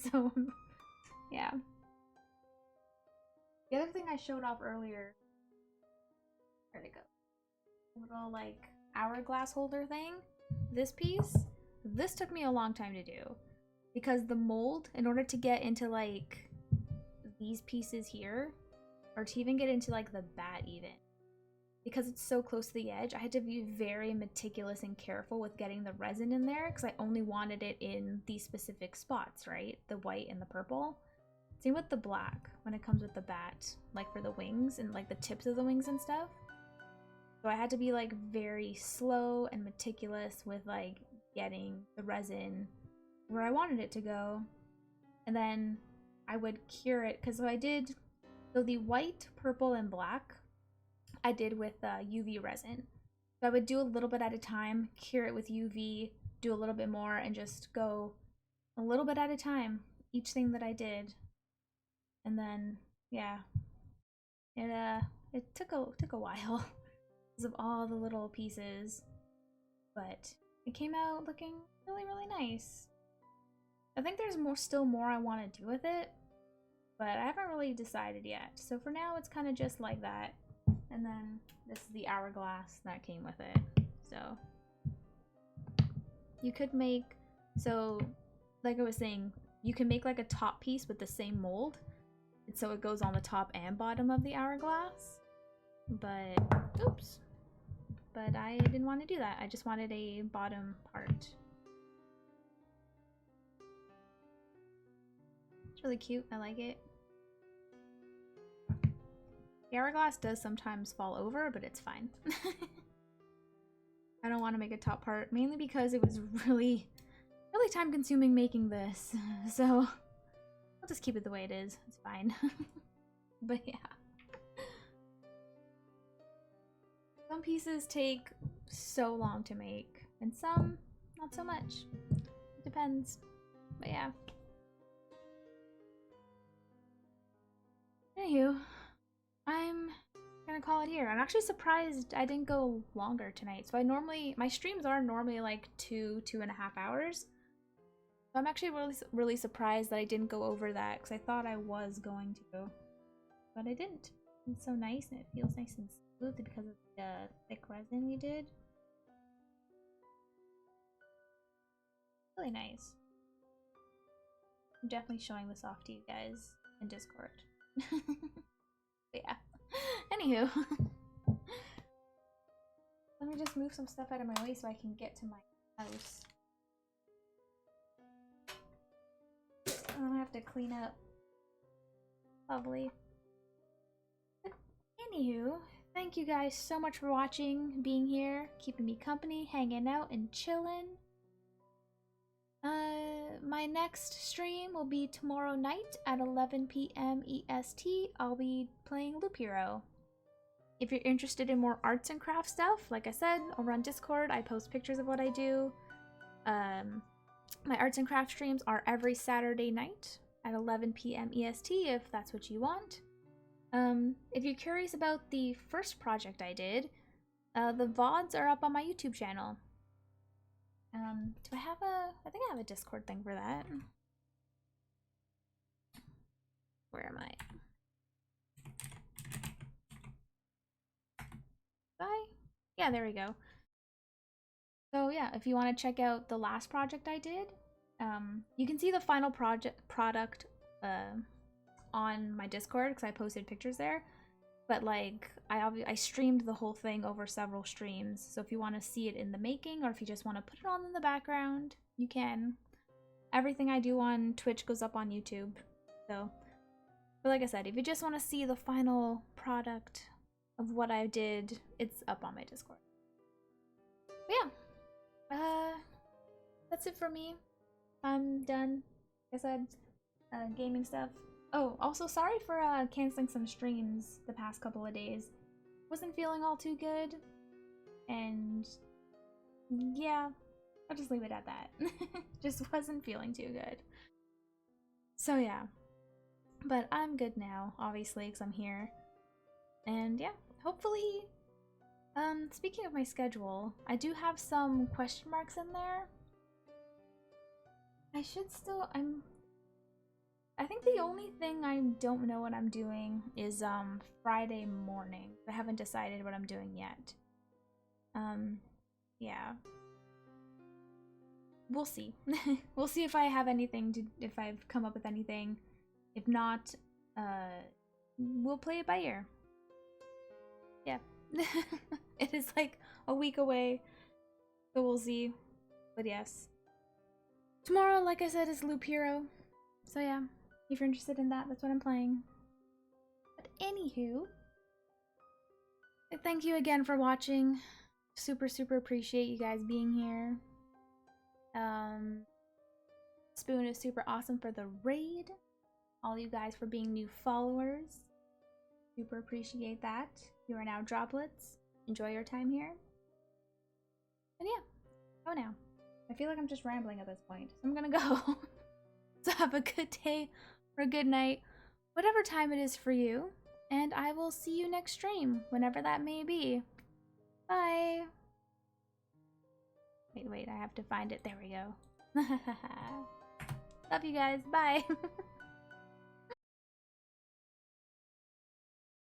So, yeah. The other thing I showed off earlier. Where'd it go? little like hourglass holder thing, this piece, this took me a long time to do because the mold, in order to get into like these pieces here, or to even get into like the bat even, because it's so close to the edge, I had to be very meticulous and careful with getting the resin in there because I only wanted it in these specific spots, right? The white and the purple. Same with the black when it comes with the bat, like for the wings and like the tips of the wings and stuff. So I had to be like very slow and meticulous with like getting the resin where I wanted it to go. And then I would cure it, because so the white, purple, and black I did with UV resin. So I would do a little bit at a time, cure it with UV, do a little bit more, and just go a little bit at a time, each thing that I did. And then, yeah, it took a while because of all the little pieces, but it came out looking really, really nice. I think there's still more I want to do with it, but I haven't really decided yet. So for now, it's kind of just like that. And then this is the hourglass that came with it. So you could make, so like I was saying, you can make like a top piece with the same mold, and so it goes on the top and bottom of the hourglass. But oops, but I didn't want to do that. I just wanted a bottom part. It's really cute. I like it. The hourglass does sometimes fall over, but it's fine. I don't want to make a top part, mainly because it was really time consuming making this. So I'll just keep it the way it is. It's fine. But yeah. Some pieces take so long to make, and some not so much. It depends. But yeah. Anywho, I'm gonna call it here. I'm actually surprised I didn't go longer tonight. So my streams are normally like 2.5 hours. So I'm actually really surprised that I didn't go over that, because I thought I was going to, but I didn't. It's so nice, and it feels nice and smooth because of the thick resin we did. Really nice. I'm definitely showing this off to you guys in Discord. But yeah. Anywho. Let me just move some stuff out of my way so I can get to my house. I don't have to clean up. Lovely. But anywho, thank you guys so much for watching, being here, keeping me company, hanging out, and chilling. My next stream will be tomorrow night at 11 p.m. EST. I'll be playing Loop Hero. If you're interested in more arts and crafts stuff, like I said, over on Discord, I post pictures of what I do. My arts and crafts streams are every Saturday night at 11 p.m. EST, if that's what you want. If you're curious about the first project I did, the VODs are up on my YouTube channel. Do I have I think I have a Discord thing for that. Where am I? Bye. Yeah, there we go. So yeah, if you want to check out the last project I did, you can see the final product on my Discord, because I posted pictures there. But like, I streamed the whole thing over several streams, so if you want to see it in the making, or if you just want to put it on in the background, you can. Everything I do on Twitch goes up on YouTube. So, but like I said, if you just want to see the final product of what I did, it's up on my Discord. But yeah, that's it for me. I'm done. Like I said, gaming stuff. Oh, also sorry for canceling some streams the past couple of days. Wasn't feeling all too good, and yeah, I'll just leave it at that. Just wasn't feeling too good. So yeah, but I'm good now, obviously, because I'm here. And yeah, hopefully, speaking of my schedule, I do have some question marks in there. I think the only thing I don't know what I'm doing is Friday morning. I haven't decided what I'm doing yet. Yeah. We'll see. We'll see if I have anything if I've come up with anything. If not, we'll play it by ear. Yeah. It is like a week away, so we'll see. But yes. Tomorrow, like I said, is Loop Hero. So yeah, if you're interested in that, that's what I'm playing. But anywho, thank you again for watching. Super, super appreciate you guys being here. Spoon is super awesome for the raid. All you guys for being new followers. Super appreciate that. You are now droplets. Enjoy your time here. And yeah, go now. I feel like I'm just rambling at this point, so I'm gonna go. So have a good day or a good night, whatever time it is for you, and I will see you next stream, whenever that may be. Bye! Wait, I have to find it. There we go. Love you guys. Bye!